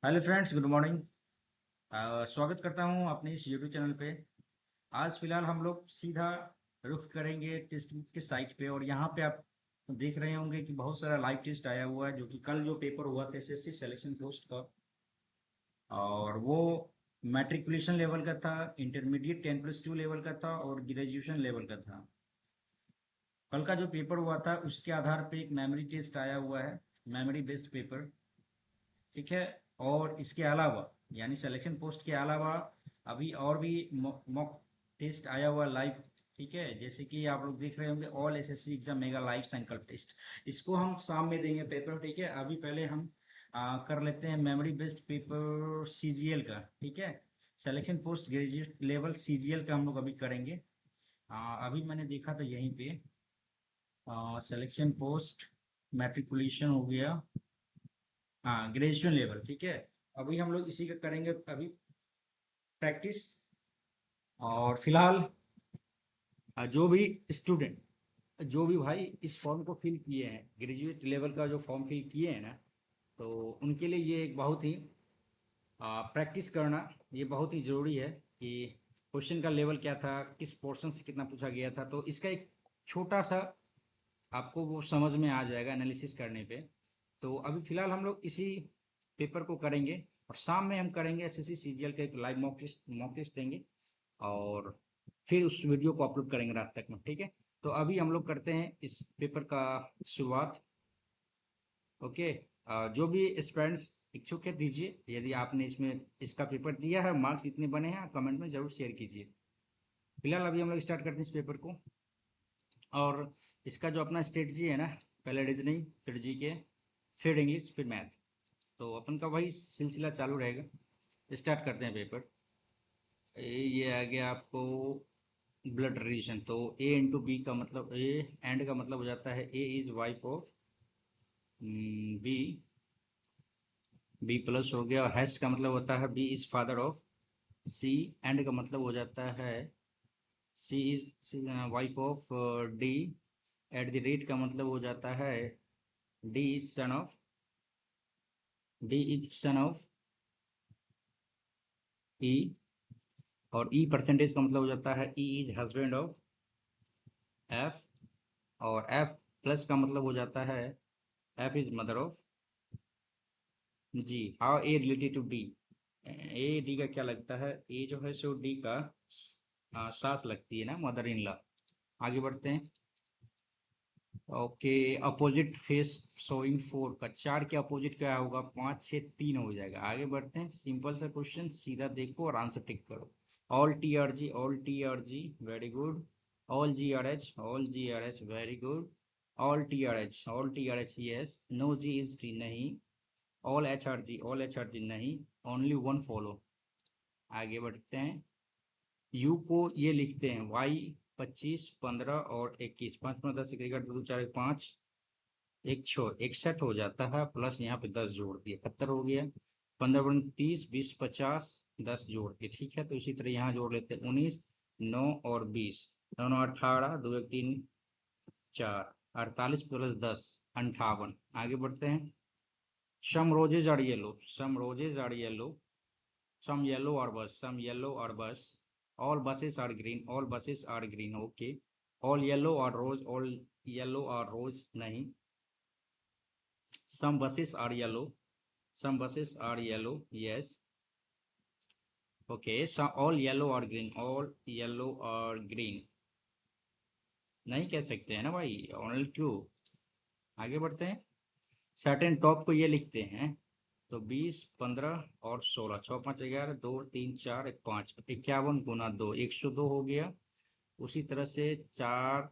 Hello friends, good morning. स्वागत करता हूं अपने इस यूट्यूब चैनल पे। आज फिलहाल हम लोग सीधा रुख करेंगे टेस्ट बुक के साइट पे, और यहाँ पे आप देख रहे होंगे कि बहुत सारा लाइव टेस्ट आया हुआ है, जो कि कल जो पेपर हुआ था एसएससी सिलेक्शन पोस्ट का, और वो मैट्रिकुलेशन लेवल का था, इंटरमीडिएट 10+2 लेवल का था और ग्रेजुएशन लेवल का था। कल का जो पेपर हुआ था उसके आधार पे एक मेमोरी टेस्ट आया हुआ है, मेमोरी बेस्ड पेपर। ठीक है। और इसके अलावा यानी सिलेक्शन पोस्ट के अलावा अभी और भी मॉक टेस्ट आया हुआ लाइव। ठीक है, जैसे कि आप लोग देख रहे होंगे all SSC exam mega live संकल्प टेस्ट। इसको हम शाम में देंगे पेपर। ठीक है, अभी पहले हम कर लेते हैं मेमोरी बेस्ड पेपर सीजीएल का। ठीक है, selection post graduate level CGL का हम लोग अभी करेंगे। अभी मैंने देखा था यहीं पे सिलेक्शन पोस्ट मैट्रिकुलेशन हो गया। हाँ, ग्रेजुएशन लेवल। ठीक है, अभी हम लोग इसी का करेंगे अभी प्रैक्टिस। और फिलहाल जो भी स्टूडेंट, जो भी भाई इस फॉर्म को फिल किए हैं, ग्रेजुएट लेवल का जो फॉर्म फिल किए हैं ना, तो उनके लिए ये एक बहुत ही प्रैक्टिस करना ये बहुत ही ज़रूरी है कि क्वेश्चन का लेवल क्या था, किस पोर्शन से कितना पूछा गया था, तो इसका एक छोटा सा आपको वो समझ में आ जाएगा एनालिसिस करने पे। तो अभी फ़िलहाल हम लोग इसी पेपर को करेंगे, और शाम में हम करेंगे एसएससी सीजीएल का एक लाइव मॉक टेस्ट देंगे, और फिर उस वीडियो को अपलोड करेंगे रात तक में। ठीक है, तो अभी हम लोग करते हैं इस पेपर का शुरुआत। ओके। जो भी स्टूडेंट्स इच्छुक है दीजिए, यदि आपने इसमें इसका पेपर दिया है, मार्क्स जितने बने हैं आप कमेंट में ज़रूर शेयर कीजिए। फिलहाल अभी हम लोग स्टार्ट करते हैं इस पेपर को। और इसका जो अपना स्ट्रेटजी है ना, पहले रीजनिंग, फिर जीके, फिर इंग्लिश, फिर मैथ, तो अपन का वही सिलसिला चालू रहेगा। स्टार्ट करते हैं पेपर। ये आ गया आपको ब्लड रिलेशन। तो ए इंटू बी का मतलब, ए एंड का मतलब हो जाता है A is wife of B. B plus हो गया, और हैश का मतलब होता है B is father of C. And का मतलब हो जाता है C is wife of D. At the rate का मतलब हो जाता है D is son of E. और ई परसेंटेज का मतलब हो जाता है E is husband of F. और एफ प्लस का मतलब हो जाता है F is mother of G. How A related to D. A D का क्या लगता है, ए जो है सो डी का सास लगती है ना, मदर इन लॉ। आगे बढ़ते हैं। Okay. Opposite face showing four का चार के अपोजिट क्या होगा, 5 6 3 हो जाएगा। आगे बढ़ते हैं, सिंपल सा क्वेश्चन, सीधा देखो और आंसर टिक करो। All T are G, all T are G, very good. All G are H, all G are H, very good. All T are H, all T are H, yes. No G is T, नहीं। All H are G, all H are G, नहीं। Only one follow. आगे बढ़ते हैं। You को ये लिखते हैं Y, 25 15 और 21, 5 5 10 11 2 2 4 5, एक छो 61 हो जाता है, प्लस यहाँ पे 10 जोड़ दिए, 71 हो गया। 15 15 30 20 50, 10 जोड़ के, ठीक है। तो इसी तरह यहाँ जोड़ लेते हैं 19 9 और 20, 9 9 18, 2 1 3 4, 48 प्लस 10, 58। आगे बढ़ते हैं। Some roses are yellow, some roses are yellow, some yellow or bus, some yellow or bus, all buses are green, all buses are green, okay। all yellow or rose, all yellow or rose, नहीं। some buses are yellow, some buses are yellow, yes। okay, so all yellow or green, all yellow or green, नहीं कह सकते हैं ना भाई, only true। आगे बढ़ते हैं। सर्टेन टॉप को ये लिखते हैं, तो 20 15 और 16, 6 5 11, 2 3 4 1 5, 51 गुना 2, 102 हो गया। उसी तरह से 4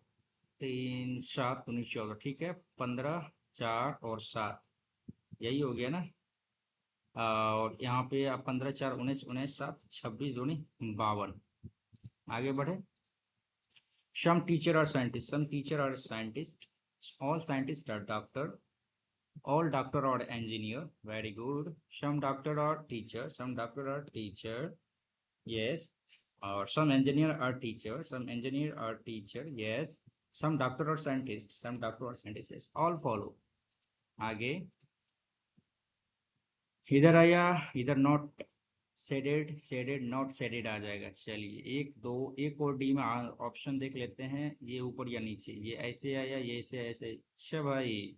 3 7 19 14, ठीक है। 15 4 और 7, यही हो गया ना। और यहाँ पे आप 15 4 19, 19 7 26 दूनी 52। आगे बढ़े। सम टीचर और साइंटिस्ट, सम टीचर और scientist, all scientist are doctor, all doctor or engineer, very good। some doctor or teacher, some doctor or teacher, yes। or some engineer or teacher, some engineer or teacher, yes। some doctor or scientist, some doctor or scientist, yes। all follow। आगे। इधर आया, इधर not shaded, shaded not shaded आ जाएगा। चलिए एक दो, एक और डी में ऑप्शन देख लेते हैं, ये ऊपर या नीचे, ये ऐसे आया, ये ऐसे ऐसे। अच्छा भाई,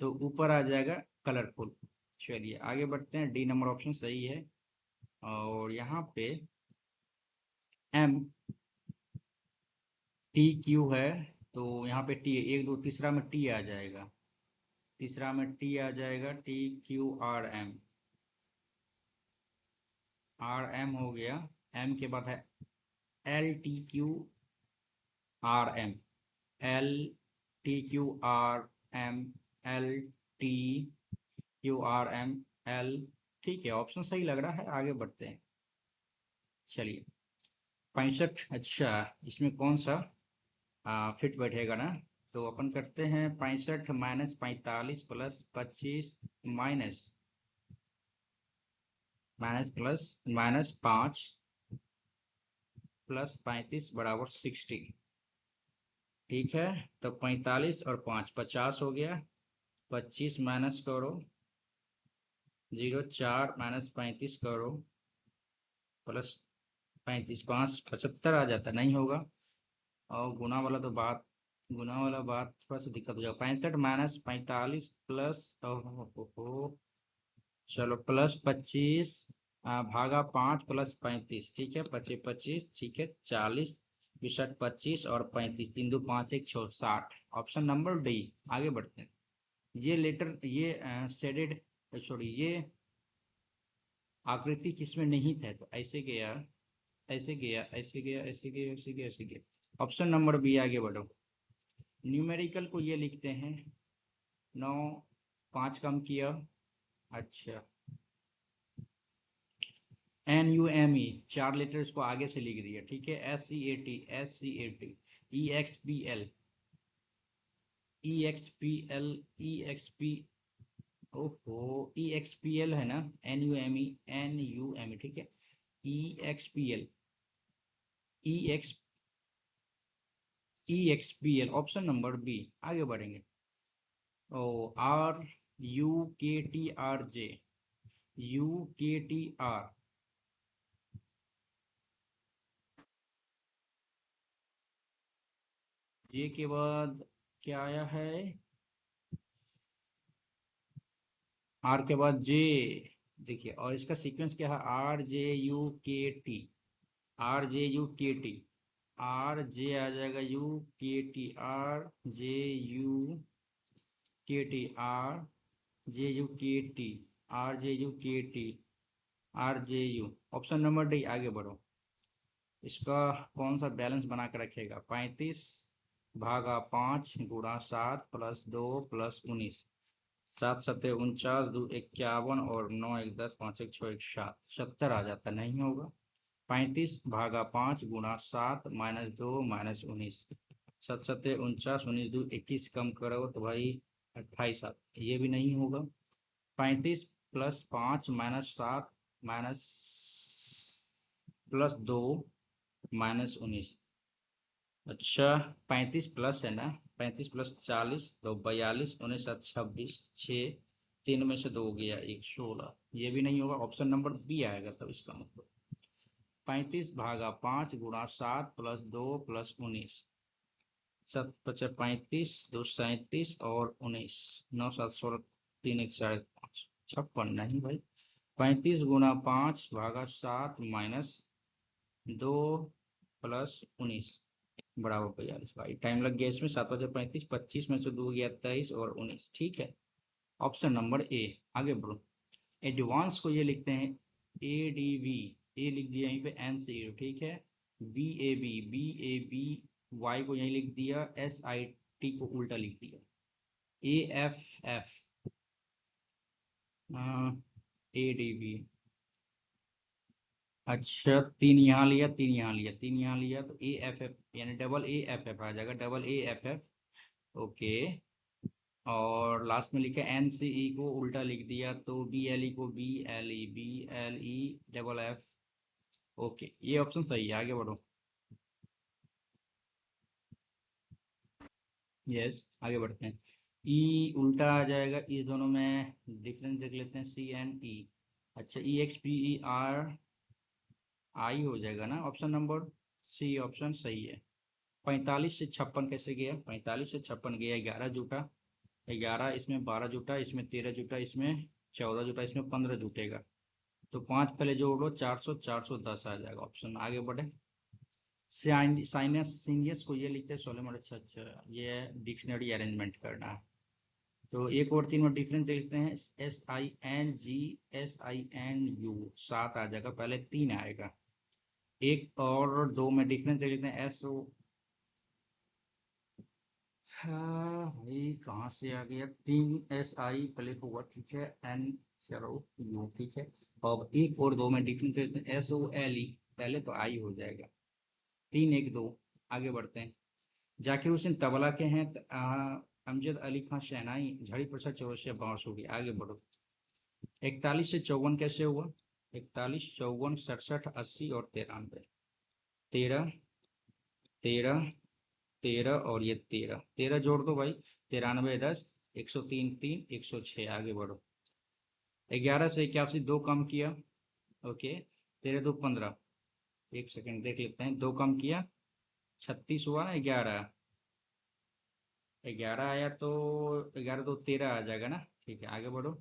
तो ऊपर आ जाएगा कलरफुल। चलिए आगे बढ़ते हैं, डी नंबर ऑप्शन सही है। और यहाँ पे एम टी क्यू है, तो यहाँ पे टी, एक दो तीसरा में टी आ जाएगा, तीसरा में टी आ जाएगा, T Q R M, R M हो गया। एम के बाद है L T Q R M, L T Q R M, L T Q R M L. ठीक है, ऑप्शन सही लग रहा है, आगे बढ़ते हैं। चलिए 65, अच्छा इसमें कौन सा फिट बैठेगा ना, तो अपन करते हैं 65 minus 45 plus 25 minus, minus plus minus 5 plus 35 बराबर 60। ठीक है, तो 45 और 5 50 हो गया, 25 माइनस करो, 0 4 माइनस 35 करो, प्लस 35 5 75 आ जाता, नहीं होगा। और गुना वाला तो बात, गुना वाला बात थोड़ा सा दिक्कत हो जाएगा। 65 माइनस 45 प्लस, चलो प्लस 25 भागा 5 प्लस 35, ठीक है, 25 25, ठीक है 40, 62 25 और 35, 3 2 5 1 6 60। ऑप्शन नंबर डी, आगे बढ़ते हैं। ये लेटर, ये शेडेड, सॉरी ये आकृति किसमें नहीं थे, तो ऐसे गया, ऐसे गया, ऐसे गया, ऐसे गया, ऐसे गया, ऐसे गया। ऑप्शन नंबर बी, आगे बढ़ो। न्यूमेरिकल को ये लिखते हैं, 9 5 कम किया, अच्छा N U M E, 4 letters को आगे से लिख दिया, ठीक है, S C A T, S C A T, E X P L, E X P L, E X P, ओहो, ई एक्स पी एल है ना, N U M E, N U M E, ठीक है, E X P L, E X, E X P L, option number B, आगे बढ़ेंगे। O are you के T R J, you के T R, जे के बाद क्या आया है, आर के बाद जे। देखिए, और इसका सीक्वेंस क्या है, आर जे यू के टी, आर जे यू के टी, आर जे आ जाएगा, यू के टी, आर जे यू के टी, आर जे यू के टी, आर जे यू के T, R J you, option number D, आगे बढ़ो। इसका कौन सा बैलेंस बना के रखेगा, 35 भागा 5 गुणा 7 प्लस 2 प्लस 19, 7 सत्ते 49, 2 51 और 9 1 10, 5 1 6 1 7, 70 आ जाता, नहीं होगा। 35 भागा 5 गुणा 7 माइनस 2 माइनस 19, 7 सत्ते 49, 19 2 21, कम करो तो भाई 28 आता, ये भी नहीं होगा। 35 plus 5 minus 7 minus plus 2 minus 19, अच्छा 35 प्लस है ना, 35 प्लस 40 तो 42, 19 7 26, 6 3 में से 2 गया 1, 16, ये भी नहीं होगा, ऑप्शन नंबर बी आएगा तब इसका मतलब। 35 भागा 5 गुणा 7 प्लस 2 प्लस 19, 7 पचा 35, 2 37 और 19, 9 7 16, 3 1 5.5 56, नहीं भाई, 35 गुणा 5 भागा 7 माइनस 2 प्लस 19 बराबर 42। भाई टाइम लग गया इसमें, 7 बजे 35, 25 में से 2 गया 23 और 19, ठीक है, ऑप्शन नंबर ए, आगे बढ़ो। एडवांस को ये लिखते हैं ए डी वी, ए लिख दिया यहीं पे, एन सी, ठीक है, B A B, B A B, Y को यहीं लिख दिया, एस आई टी को उल्टा लिख दिया, A F F, A D V, अच्छा 3 यहाँ लिया, 3 यहाँ लिया, 3 यहाँ लिया, तो ए एफ एफ यानी डबल ए एफ एफ आ जाएगा, double A F F, okay. और लास्ट में लिखा एन सी ई को उल्टा लिख दिया, तो बी एल ई को B L E, B L E double F, okay, ये ऑप्शन सही है, आगे बढ़ो। यस, आगे बढ़ते हैं। ई उल्टा आ जाएगा, इस दोनों में डिफरेंस देख लेते हैं, सी एंड ई। अच्छा, E X P E R I हो जाएगा ना, ऑप्शन नंबर सी ऑप्शन सही है। 45 से 56 कैसे गया, 45 से 56 गया, 11 जूटा, 11 इसमें, 12 जूटा इसमें, 13 जूटा इसमें, 14 जूटा इसमें, 15 जूटेगा। तो 5 पहले जोड़ लो, 400, 410 आ जाएगा ऑप्शन। आगे बढ़े। साइनस सीनियस को ये लिखते हैं सोलेमन। अच्छा अच्छा, ये डिक्शनरी अरेंजमेंट करना है। तो एक और तीन में डिफरेंस देखते हैं, SING, SINU, 7 आ जाएगा, पहले 3 आएगा। एक और दो में डिफरेंस देख लेते हैं, SO, हाँ भाई कहाँ से आ गया, 3 SI पहले होगा, ठीक है, N, चलो U, ठीक है। अब एक और दो में डिफरेंस देख लेते हैं, SOLE, पहले तो आई हो जाएगा। 3, 1, 2। आगे बढ़ते हैं। जाकिर हुसैन तबला के हैं, अमजद अली खान शहनाई, झड़ी प्रसाद चौरसिया बांसुरी। आगे बढ़ो। 41 से 54 कैसे हुआ, 41, 54, 67, 80 और 93। 13, 13, 13 और ये 13, 13 जोड़ दो भाई, 93, 10, 103, 3, 106। आगे बढ़ो। 11 से 81 दो कम किया, ओके, 13 दो 15, एक सेकंड देख लेते हैं, दो कम किया, 36 हुआ ना, 11, 11 आया तो 11 दो 13 आ जाएगा ना, ठीक है। आगे बढ़ो।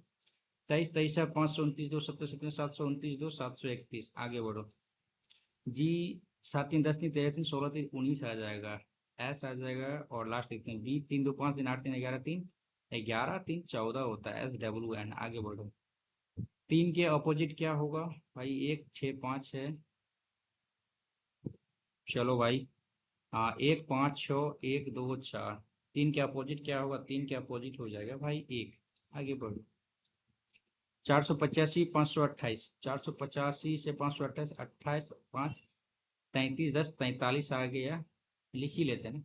23, 23 है, 529, 2, 70, 70, 729, 2, 731। आगे बढ़ो। जी, 7, 3, 10, 3, 13, 3, 16, 3, 19 आ जाएगा, एस आ जाएगा। और लास्ट लिखते हैं बी, 3, 2, 5, 3, 8, 3, 11, 3, 11, 3, 14 होता है, SWN। आगे बढ़ो। 3 के अपोजिट क्या होगा भाई, 1, 6, 5 है, चलो भाई, हाँ, 1, 5, 6, 1, 2, 4। 3 के अपोजिट क्या होगा, 3 के अपोजिट हो जाएगा भाई 1। आगे बढ़ो। 485, 528, 485 से 528, 28, 5, 33, 10, 43 आ गया, लिख ही लेते हैं ना।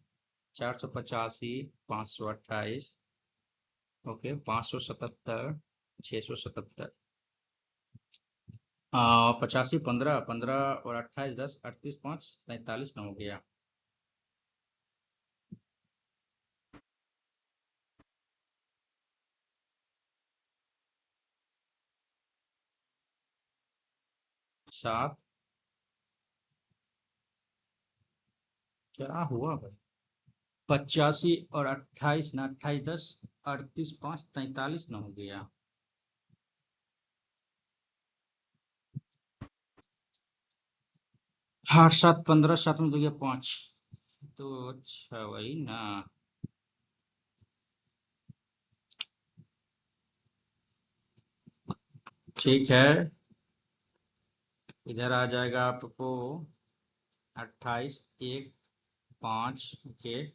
485, 528, ओके, 577, 677, 85, 15, 15 और 28, 10, 38, 5, 43 ना हो गया। सात, क्या हुआ भाई, 85 और 28 ना, 28, 10, 38, 5, 43 ना हो गया। हाँ, 7, 15, 7 में तो गया 5, तो अच्छा वही ना। ठीक है, इधर आ जाएगा आपको 28, 1, 5 के,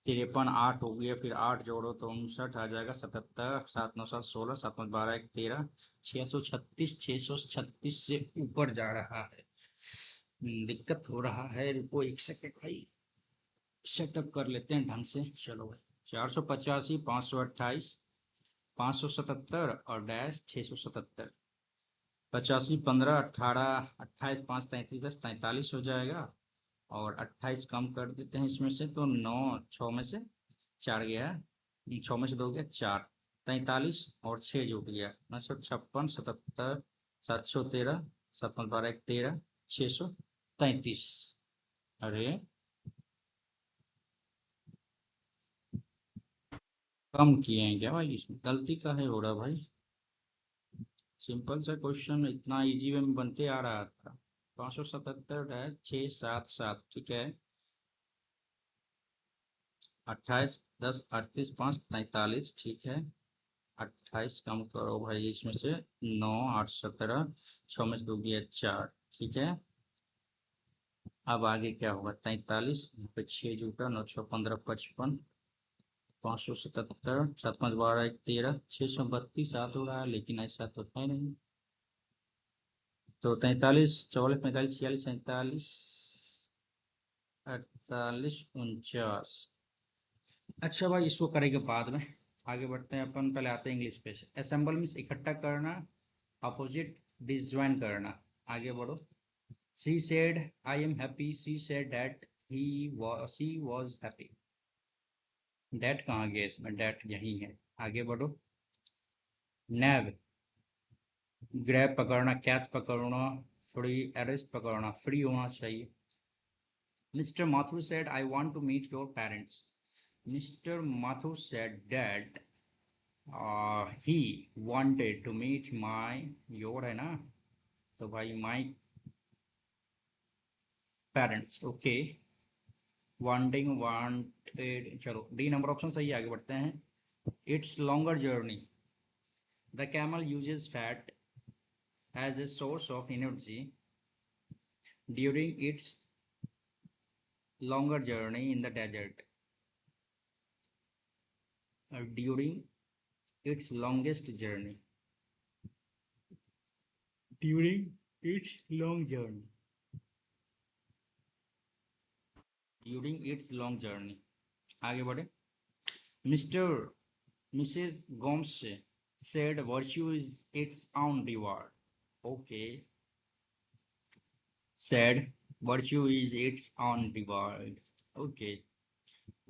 53, 8 हो गया, फिर 8 जोड़ो तो 59 आ जाएगा, 77, 7, 9, 7, 16, 7, 5, 12, 1, 13, 636, 636 से ऊपर जा रहा है। दिक्कत हो रहा है, रुको एक सेकंड भाई, सेटअप कर लेते हैं ढंग से। चलो भाई, 485, 528, 577 और डैश 677, 85, 15, 18, 28, 5, 33, 10, 43 हो जाएगा। और 28 कम कर देते हैं इसमें से, तो 9, 6 में से 4 गया, 6 में से 2 गया 4, 43 और 6 जुट गया, 956, 77, 713, 7, 5, 12, 1, 13, 633। अरे कम किए हैं क्या भाई, इसमें गलती का है हो रहा भाई। सिंपल सा क्वेश्चन, इतना इजी वे में बनते आ रहा था। 577-677, ठीक है। 28, 10, 38, 5, 43, ठीक है। 28 कम करो भाई इसमें से, 9, 8, 17, 6 में से 2 गया 4, ठीक है। अब आगे क्या होगा, 43, यहाँ पे 6 जुटा, 9, 6, 15, 55, 577, 7, 5, 12, 1, 13, 632 सात हो रहा है, लेकिन ऐसा तो है नहीं। तो 43, 44, 45, 46, 47, 48, 49। अच्छा भाई, इसको करेंगे बाद में। आगे बढ़ते हैं अपन, पहले आते हैं इंग्लिश पे। असेंबल मीन्स इकट्ठा करना, अपोजिट डिसज्वाइन करना। आगे बढ़ो। She said I am happy, she said that he she was happy. Date कहाँ गया इसमें, डेट यही है, आगे बढ़ो। नैव, ग्रैब पकड़ना, कैच पकड़ना, फ्री, अरेस्ट पकड़ना, फ्री होना चाहिए। Mister Mathur said I want to meet your parents. Mister Mathur said that he wanted to meet my, your है ना, तो भाई my parents, okay. Wanting, wanted, चलो डी नंबर ऑप्शन सही है, आगे बढ़ते हैं। It's longer journey, the camel uses fat as a source of energy during its longer journey in the desert. During its longest journey. During its long journey. During its long journey. आगे बढ़े। Mr. Mrs. Gomes said virtue is its own reward. Okay. Said virtue is its own reward. Okay.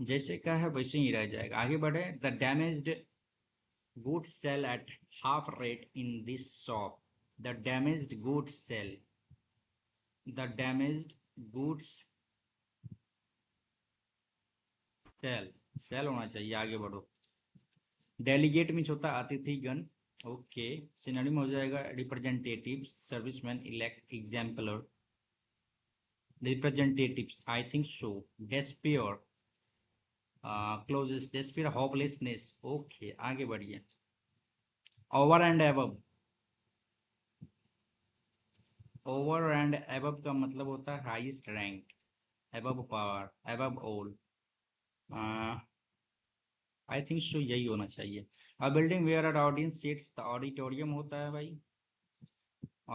जैसे कहा है वैसे ही रह जाएगा, आगे बढ़े। The damaged goods sell at half rate in this shop. The damaged goods sell. The damaged goods sell. Sell होना चाहिए, आगे बढ़ो। डेलीगेट मीन्स होता है अतिथिगण, ओके। सिनोनिम हो जाएगा representative, serviceman, elect, exemplar. Representatives, I think so. Despair, closest, despair hopelessness, okay आगे बढ़िए। Over and above, over and above का मतलब होता है highest rank, above power, above all, I think so यही होना चाहिए। A building where a audience seats, the auditorium होता है भाई,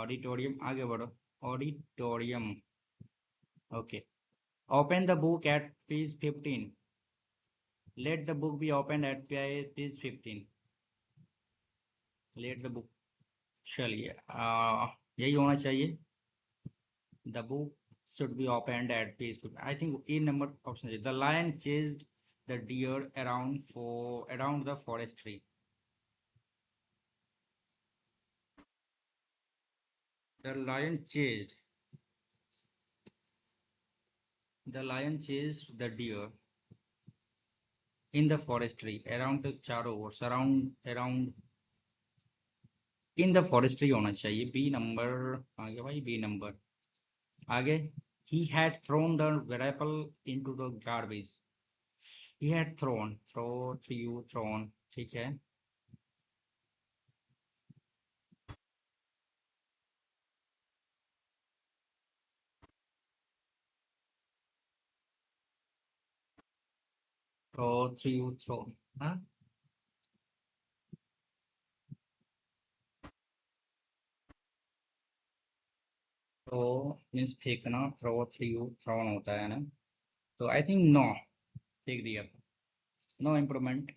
ऑडिटोरियम, आगे बढ़ो। Auditorium, okay. Open the book at page 15, let the book be open at page 15, let the book, चलिए यही होना चाहिए, the book should be opened at page 15, I think A number option है। the lion chased the deer around the forest tree, the lion chased, the lion chased the deer in the forest tree around the चारों ओर, surround, around, in the forestry होना चाहिए, B number, आगे भाई B number, आगे। he had thrown the apple into the garbage, he had thrown, threw, thrown, ठीक है। threw, thrown, हाँ। तो मीन्स फेंकना, थ्रू, थ्रोन होता है ना, तो आई थिंक नो, फेंक दिया, नो इम्प्रूवमेंट।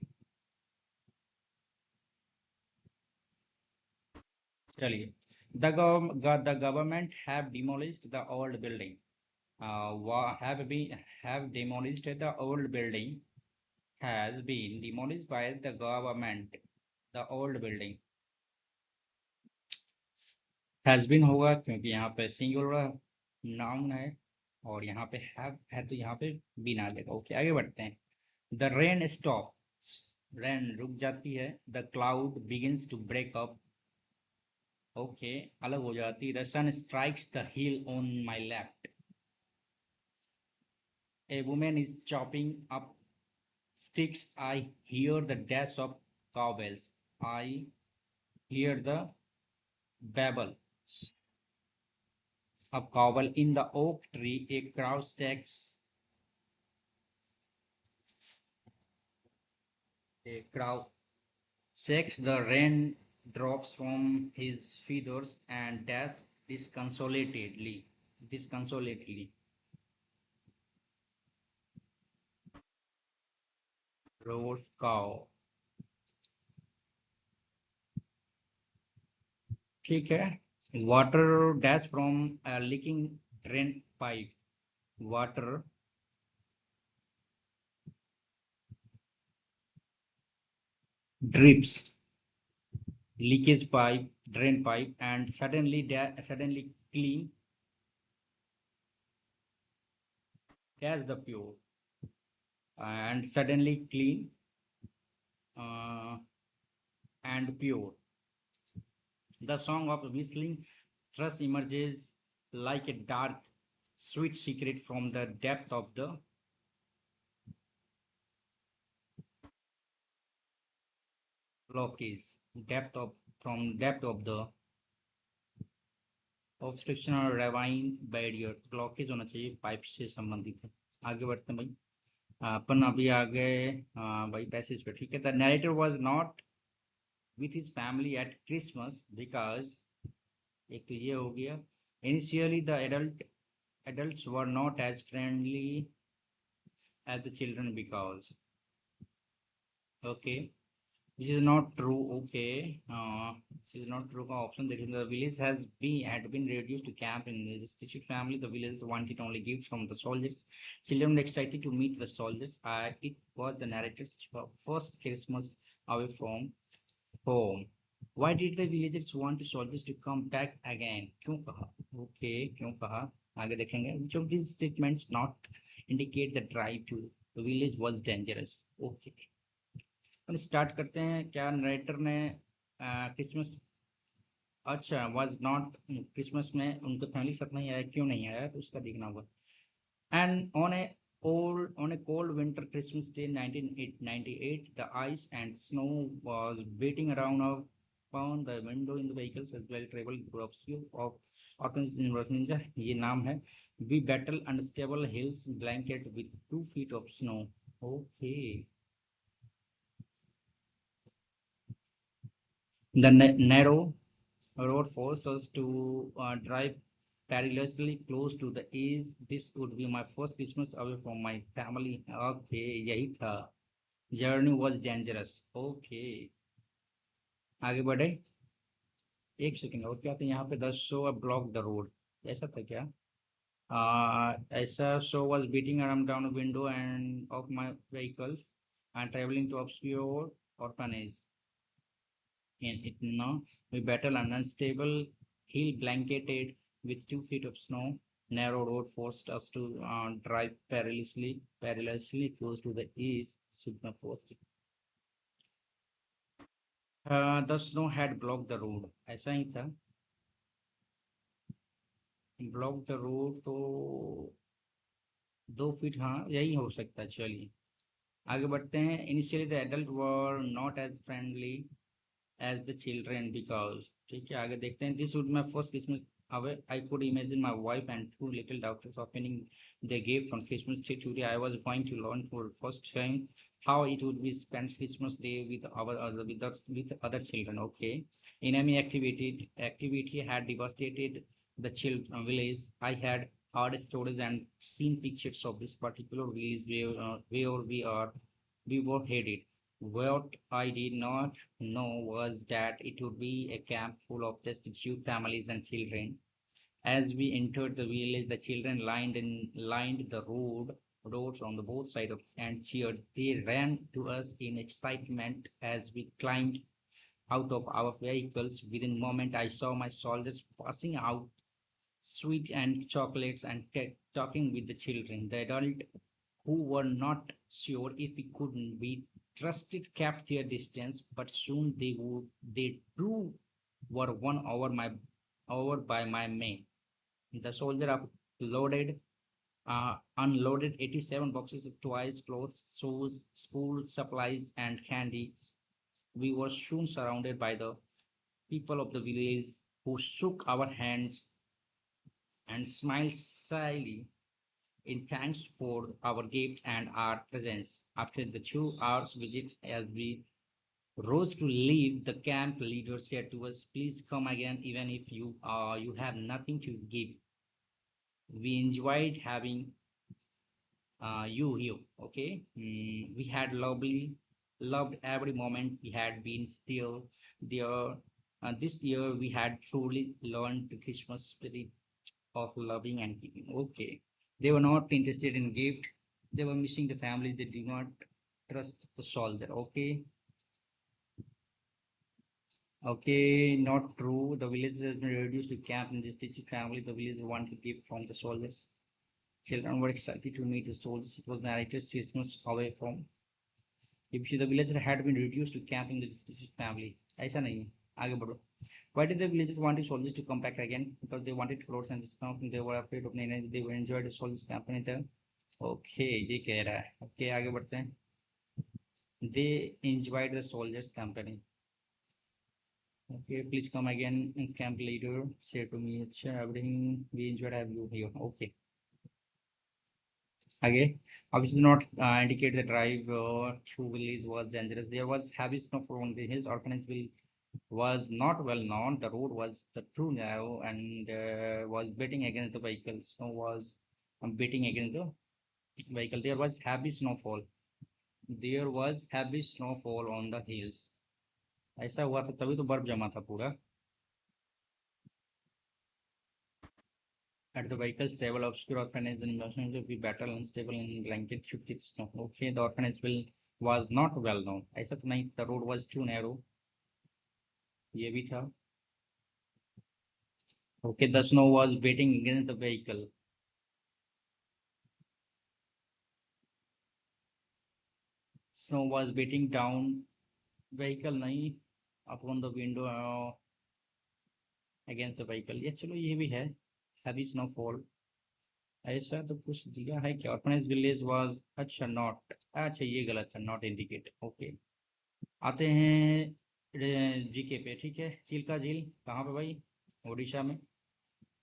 चलिए। The government have demolished the old building, have demolished the old building, has been demolished by the government, the old building, has been होगा क्योंकि यहाँ पे सिंगुलर नाउन है, और यहाँ पे हैव है तो यहाँ पे बीन आ जाएगा, ओके आगे बढ़ते हैं। द रेन स्टॉप, रेन रुक जाती है। The cloud begins to break up, okay अलग हो जाती है। The sun strikes the hill on my left, a women is chopping up sticks, I hear the dash of cowbells, I hear the babble of cowbell in the oak tree, a crow shakes the rain drops from his feathers and dash disconsolately. Roars cow, ठीक है। Water dash from a leaking drain pipe, water drips, leakage pipe, drain pipe, and suddenly clean as the pure, and suddenly clean uh, and pure. The song of whistling thrush emerges like a dark, sweet secret from the depth of the blockage, depth of the obstruction और ravine barrier blockage होना चाहिए pipe से संबंधित है। आगे बढ़ते हैं भाई। अपन अभी आ गए भाई पैसेज पे। ठीक है, the narrator was not with his family at Christmas because, एक तो ये हो गया, initially the adults were not as friendly as the children because, okay, this is not true. Okay, this is not true का option देखिए, the village had been reduced to camp in the destitute family. The village wanted only gifts from the soldiers. Children were excited to meet the soldiers. It was the narrator's first Christmas away from home. Why did the villagers want the soldiers to come back again? क्यों कहा? Okay, क्यों कहा? आगे देखेंगे। Which of these statements not indicate the drive to the village was dangerous? Okay. Start करते हैं। क्या narrator ने क्रिसमस, अच्छा, वाज नॉट, क्रिसमस में उनके फैमिली के साथ नहीं आया, क्यों नहीं आया तो उसका देखना होगा। And on a cold winter Christmas day 1998, the ice and snow was beating around upon the window in the vehicles as well travel groups of Orphans Ninja, ये नाम है। We battle unstable hills blanket with 2 feet of snow. Okay. The narrow road forced us to drive perilously close to the edge. This would be my first Christmas away from my family. Okay, यही था। Journey was dangerous. Okay, आगे बढ़े। एक second, और क्या था यहाँ पे? The show block the road, ऐसा था क्या? ऐसा show was beating around down a window and of my vehicles and traveling to obscure orphanage. In it now, we battle an unstable hill blanketed with 2 feet of snow. Narrow road forced us to drive perilously close to the east. Signal forced. The snow had blocked the road. ऐसा ही था। Block the road तो 2 feet, हाँ यही हो सकता है। चलिए आगे बढ़ते हैं। Initially the adult were not as friendly as the children because, ठीक है आगे देखते हैं। This would my first Christmas away. I could imagine my wife and 2 little daughters opening their gift on Christmas Day. Today I was going to learn for the first time how it would be spent Christmas Day with with other children. Okay, enemy activity had devastated the children village. I had heard stories and seen pictures of this particular village where we were headed. What I did not know was that it would be a camp full of destitute families and children. As we entered the village, the children lined the roads on the both sides and cheered. They ran to us in excitement as we climbed out of our vehicles. Within a moment, I saw my soldiers passing out sweet and chocolates and talking with the children. The adult who were not sure if we couldn't be trusted kept their distance, but soon they too were won over by my men. The soldier unloaded 87 boxes of toys, clothes, shoes, school supplies, and candies. We were soon surrounded by the people of the village who shook our hands and smiled slyly in thanks for our gift and our presence. After the 2 hours visit, as we rose to leave, the camp leader said to us, "Please come again, even if you have nothing to give. We enjoyed having you here." Okay, we had loved every moment we had been still there. This year, we had truly learned the Christmas spirit of loving and giving. Okay. They were not interested in gift. They were missing the family. They did not trust the soldier. Okay. Okay, not true. The village has been reduced to camp in the Stitch family. The village wanted gift from the soldiers. Children were excited to meet the soldiers. It was narrated 6 months away from. The villager had been reduced to camp in the Stitch family. ऐसा नहीं है. आगे बढ़ो. Why did the villagers want the soldiers to come back again? Because they wanted clothes and discount. They were afraid of Nene. They enjoyed the soldiers camping there. Okay, ये कह रहा है. Okay, आगे बढ़ते हैं. They enjoyed the soldiers campaign. Okay, please come again in camp later. Say to me, अच्छा everything we enjoyed have you here. Okay. Again, obviously not indicate the drive through village was dangerous. There was heavy snow from the hills. Orphanage was not well known. The road was the too narrow and was beating against the vehicle. Snow was beating against the vehicle. There was heavy snowfall. There was heavy snowfall on the hills. ऐसा हुआ था तभी तो बर्फ जमा था पूरा. At the vehicle stable, obscure orphanage and emotions we battle unstable in blanket shook with snow. Okay, the orphanage was not well known. ऐसा तो नहीं. The road was too narrow. ये भी था. Okay, the snow was beating against the vehicle. Snow was beating down vehicle नहीं upon the window against the vehicle. ये चलो ये भी है. Heavy snowfall. ऐसा तो कुछ दिया है कि orphanage village was अच्छा not. अच्छा ये गलत है. Not indicate. Okay. आते हैं जीके पे. ठीक है. चिल्का झील कहाँ पे भाई? उड़ीसा में.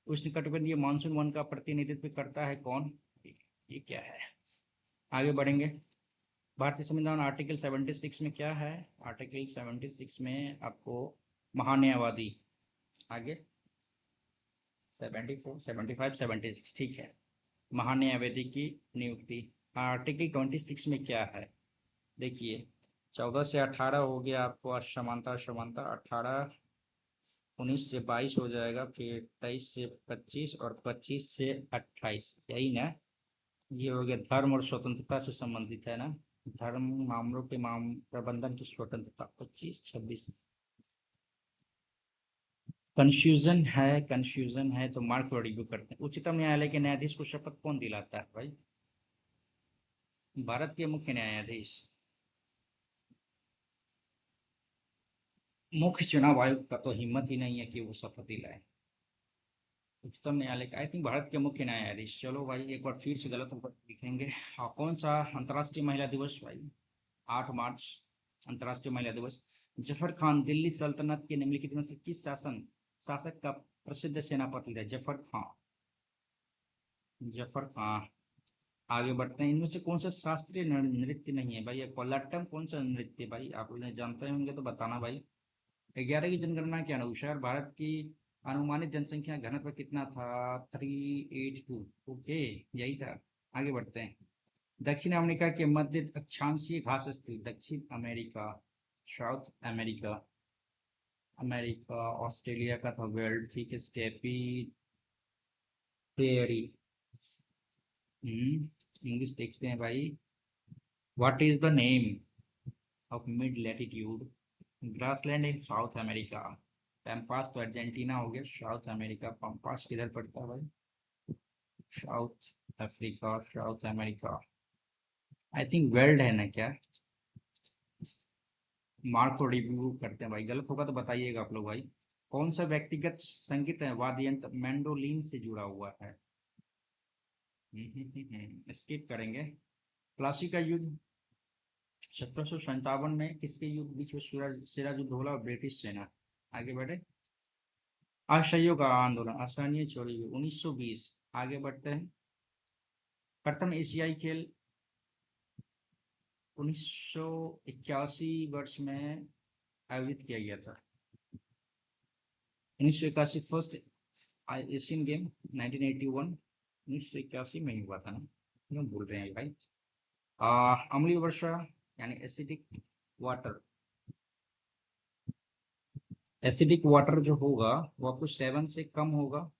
उष्णकटिबंधीय मानसून वन का प्रतिनिधित्व करता है कौन? ये क्या है? आगे बढ़ेंगे. भारतीय संविधान आर्टिकल 76 में क्या है? आर्टिकल 76 में आपको महान्यायवादी. आगे 74, 75, 76. ठीक है. महान्यायवादी की नियुक्ति. आर्टिकल 26 में क्या है? देखिए 14 से 18 हो गया आपको असमानता. 18 19 से 22 हो जाएगा. फिर 23 से 25 और 25 से 28. यही ना? ये हो गया. धर्म और स्वतंत्रता से संबंधित है ना. धर्म मामलों के प्रबंधन की स्वतंत्रता. 25 26. कंफ्यूजन है तो मार्क रिव्यू करते हैं. उच्चतम न्यायालय के न्यायाधीश को शपथ कौन दिलाता है भाई? भारत के मुख्य न्यायाधीश. मुख्य चुनाव आयुक्त का तो हिम्मत ही नहीं है कि वो शपथ दिलाए. उच्चतम न्यायालय का आई थिंक भारत के मुख्य न्यायाधीश. चलो भाई एक बार फिर से गलत ऊपर लिखेंगे. हाँ, कौन सा अंतर्राष्ट्रीय महिला दिवस भाई? 8 मार्च अंतर्राष्ट्रीय महिला दिवस. जफर खान दिल्ली सल्तनत के निम्नलिखित में से किस शासक का प्रसिद्ध सेनापति था? जफर खान. जफर खान. आगे बढ़ते हैं. इनमें से कौन सा शास्त्रीय नृत्य नहीं है भाई? ये कोलाटम कौन सा नृत्य भाई? आप लोग जानते होंगे तो बताना भाई. 11वीं जनगणना के अनुसार भारत की अनुमानित जनसंख्या घनत्व कितना था? 382. ओके, यही था. आगे बढ़ते हैं. दक्षिण अमेरिका के मध्य अक्षांशीय घास स्थल. दक्षिण America. South America. America. Australia का था वर्ल्ड. ठीक है. स्टेपी फेरी. इंग्लिश देखते हैं भाई. What is the name of mid latitude grassland in South America? Pampas तो अर्जेंटीना हो गया. South America. पंपास किधर पड़ता है भाई? South Africa. South America. I think world है ना क्या? मार्क को रिव्यू करते हैं भाई. गलत होगा तो बताइएगा आप लोग भाई. कौन सा व्यक्तिगत संगीत है वाद्य यंत्र मैंडोलिन से जुड़ा हुआ है? स्किप करेंगे. प्लासी का युद्ध 1757 में किसके युद्ध बीच में सिराजुद्दौला और ब्रिटिश सेना. आगे बढ़े. असहयोग आंदोलन. असहनीय छोड़ी हुई 1920. आगे बढ़ते हैं. प्रथम एशियाई खेल 1981 वर्ष में आयोजित किया गया था. 1981 फर्स्ट एशियन गेम. 1981 1981 में ही हुआ था ना. क्यों भूल रहे हैं भाई? अम्लीय वर्षा यानी एसिडिक वाटर. एसिडिक वाटर जो होगा वो आपको 7 से कम होगा.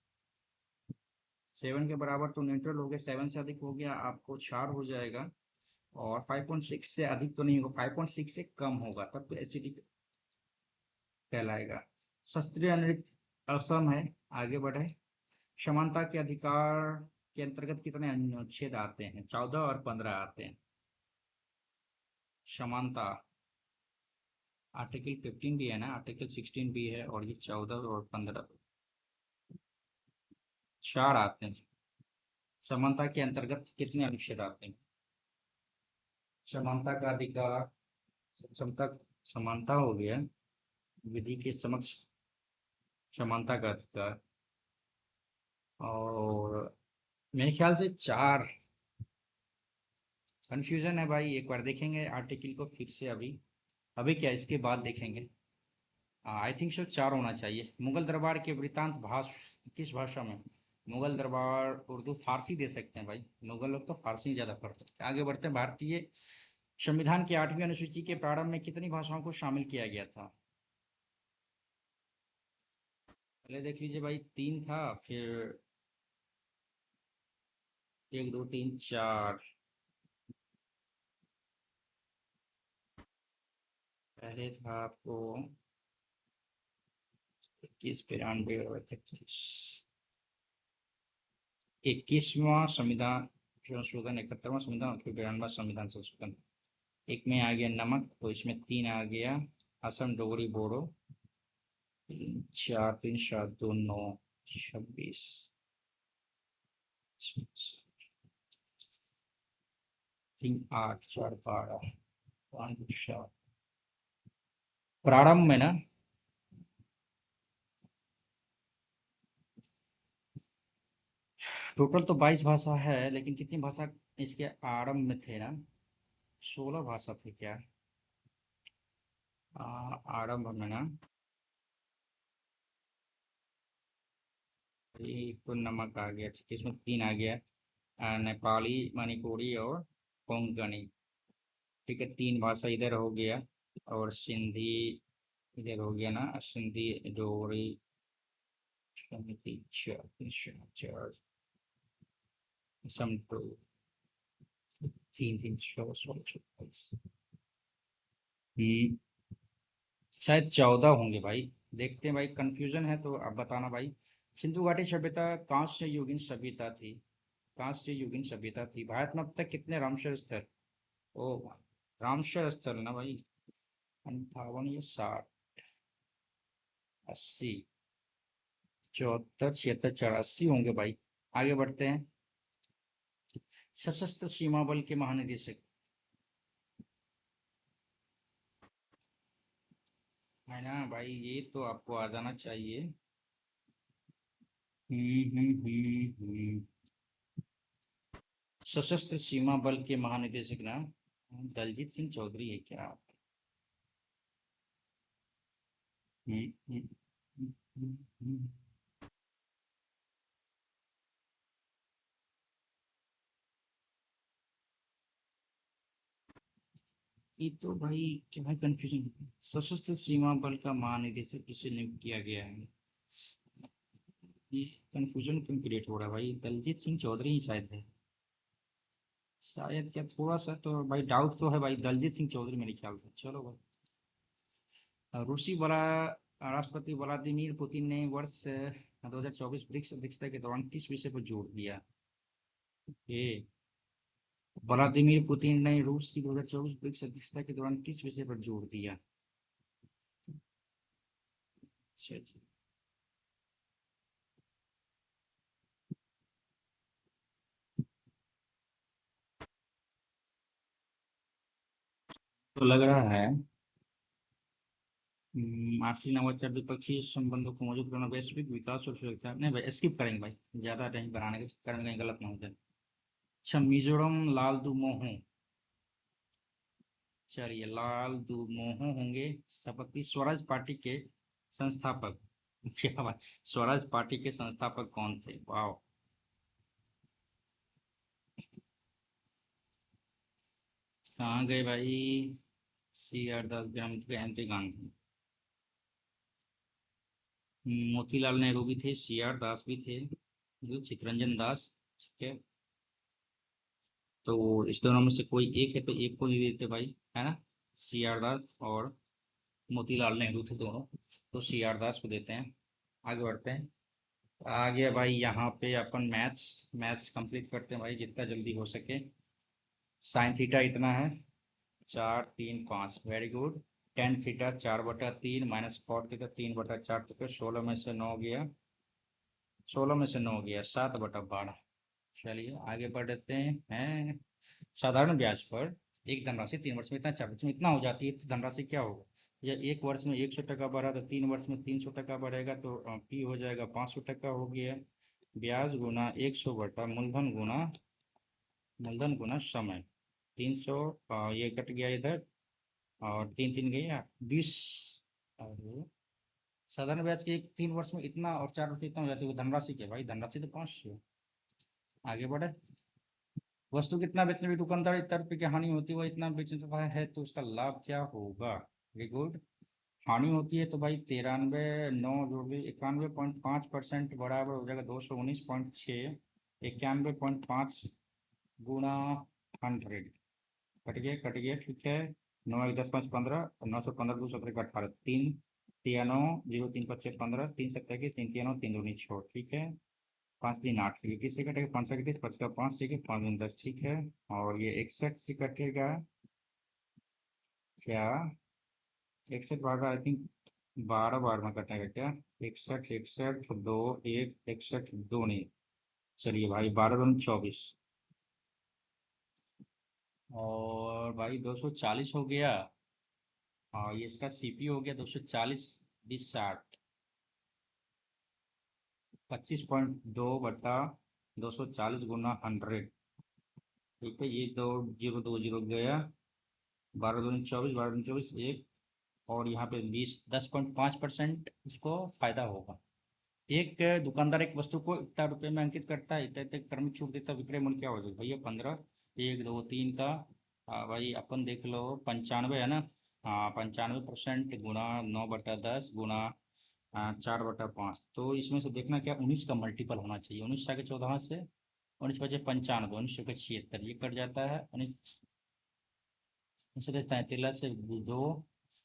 7 के बराबर तो न्यूट्रल हो गया. 7 से अधिक हो गया आपको क्षार हो जाएगा. और 5.6 से अधिक तो नहीं होगा. 5.6 से कम होगा तब तो एसिडिक कहलाएगा। शास्त्रीय नृत्य असम है। आगे बढ़े। समानता के अधिकार के अंतर्गत कितने अनुच्छेद आते हैं? 14 और 15 आते हैं। समानता आर्टिकल 15 भी है ना, आर्टिकल 16 भी है, और ये 14 और 15 चार आते हैं। समानता के अंतर्गत कितने अनुच्छेद आते हैं? समानता का अधिकार, समता, समानता हो गया, विधि के समक्ष समानता का अधिकार, और मेरे ख्याल से चार। कंफ्यूजन है भाई, एक बार देखेंगे आर्टिकल को फिर से। अभी अभी क्या, इसके बाद देखेंगे। आई थिंक सो चार होना चाहिए। मुगल दरबार के वृत्तांत किस भाषा में? मुगल दरबार उर्दू फारसी दे सकते हैं भाई, मुगल लोग तो फारसी ज़्यादा पढ़ते हैं। आगे बढ़ते हैं। भारतीय संविधान की 8वीं अनुसूची के प्रारंभ में कितनी भाषाओं को शामिल किया गया था? पहले देख लीजिए भाई, तीन था, फिर एक दो तीन चार। पहले था आपको 21, 92 और 31। 21वां संविधान संशोधन, 71वां संविधान और फिर 92वां संविधान संशोधन। एक में आ गया नमक, तो इसमें तीन आ गया। असम डोगरी बोडो, तीन चार, तीन सात दो नौ, 26, तीन आठ, चार 12, पाँच सात। प्रारंभ में ना, टोटल तो 22 भाषा है, लेकिन कितनी भाषा इसके आरंभ में थे ना? 16 भाषा थे क्या? आरंभ में ना, एक तो नमक आ गया, ठीक है, इसमें तीन आ गया। नेपाली, मणिपुरी और कोंकणी। ठीक है, तीन भाषा इधर हो गया, और सिंधी इधर हो गया ना, सिंधी डोगरी समिति चार, चार चार, सम दो, तीन तीन, 16, 16, 27। शायद 14 होंगे भाई। देखते हैं भाई, कंफ्यूजन है तो आप बताना भाई। सिंधु घाटी सभ्यता कांस्य युगीन सभ्यता थी। कांस्य युगीन सभ्यता थी। भारत में अब तक कितने रामसर स्थल? ओ भाई, रामसर स्थल ना भाई, 58 या 60, 80, 74, 76, 84 होंगे भाई। आगे बढ़ते हैं। सशस्त्र सीमा बल के महानिदेशक है ना भाई, ये तो आपको आ जाना चाहिए। सशस्त्र सीमा बल के महानिदेशक ना, दलजीत सिंह चौधरी है क्या? हम्म, हम्म, हम्म। ये तो भाई क्या है, कंफ्यूजन। सशस्त्र सीमा बल का महानिदेशक किसे नियुक्त किया गया है? ये कंफ्यूजन क्यों क्रिएट हो रहा है भाई? दलजीत सिंह चौधरी ही शायद है। शायद क्या, थोड़ा सा तो भाई डाउट तो है भाई, दलजीत सिंह चौधरी मेरे ख्याल से। चलो भाई। रूसी बड़ा राष्ट्रपति व्लादिमीर पुतिन ने वर्ष 2024 ब्रिक्स अध्यक्षता के दौरान किस विषय पर जोर दिया? ये व्लादिमीर पुतिन ने रूस की 2024 ब्रिक्स अध्यक्षता के दौरान किस विषय पर जोर दिया? अच्छा जी। तो लग रहा है आपसी नवाचार द्विपक्षीय संबंधों को मजबूत करना, वैश्विक विकास और सुरक्षा। नहीं भाई, स्किप करेंगे भाई, ज्यादा नहीं बनाने के चक्कर में कहीं गलत ना हो जाए। अच्छा, मिजोरम लाल दुमोह। चलिए, लाल दुमोह होंगे सपति स्वराज पार्टी के संस्थापक। क्या बात, स्वराज पार्टी के संस्थापक कौन थे? वाह। कहाँ गए भाई? CR दास, एम पी गांधी। मोतीलाल नेहरू भी थे, CR दास भी थे, जो चितरंजन दास। ठीक है, तो इस दोनों में से कोई एक है, तो एक को नहीं देते भाई, है ना? CR दास और मोतीलाल नेहरू थे दोनों, तो सी आर दास को देते हैं। आगे बढ़ते हैं। आ गया भाई यहाँ पे अपन मैथ्स। मैथ्स कंप्लीट करते हैं भाई जितना जल्दी हो सके। साइन थीटा इतना है, 4 3 5, very good. Tan theta 4/3 minus cot theta 3/4, तो फिर 16 में से 9 गया 7/12। चलिए आगे बढ़ देते हैं। साधारण ब्याज पर एक धनराशि 3 वर्ष में इतना 4 वर्ष में इतना हो जाती है, तो धनराशि क्या होगा? या 1 वर्ष में 100 टका बढ़ा तो 3 वर्ष में 300 टका बढ़ेगा, तो पी हो जाएगा 500 टका हो गया। ब्याज गुना 100 मूलधन गुना समय। 300, ये कट गया इधर, और 3 3 गया 20। और साधारण ब्याज के 3 वर्ष में इतना और 4 वर्ष में इतना हो जाती है, वो धनराशि क्या भाई? धनराशि तो 500। आगे बढ़े। वस्तु कितना बेचने में दुकानदार इतना रुपये की हानि होती है, वह इतना बेचता है, तो उसका लाभ क्या होगा? Very good. हानि होती है तो भाई 93 9 जो भी 91.5% बराबर हो जाएगा 219.6। 91.5 गुणा 100। कट गया ठीक है। 9 1 10 5 15, 9 15 2 17 18, 3 3 9 0 3 5 6 15, 3 7 21, 3 3 9 3 2 6, ठीक है। 5 3 8 से 21 से कटेगा, 5 7 21, 5 का 5, ठीक है, 5 10, ठीक है। और ये 61 से कटेगा क्या? 61 भागा आई थिंक 12 बार में कटेगा क्या? 61 61 2 1 61 2 नहीं। चलिए भाई 12 2 24, और भाई 240 हो गया। और ये इसका सीपी हो गया 240 20 60, 25.2/240 गुना 100, ठीक है। ये 2 0 2 0 गया। 12 2 24, 12 2 24 एक, और यहाँ पे 10.5% उसको फायदा होगा। एक दुकानदार एक वस्तु को इतना रुपए में अंकित करता है, इतने इतने क्रमिक छूट देता है, विक्रय मूल्य क्या हो जाएगा भैया? 15, 1 2 3 का, भाई अपन देख लो 95 है ना। हाँ, 95% गुणा 9/10 गुणा 4/5, तो इसमें से देखना क्या 19 का मल्टीपल होना चाहिए। 19 के 14 से 19 × 95, 19 × 76, ये कट जाता है। 19 से 33 से 2,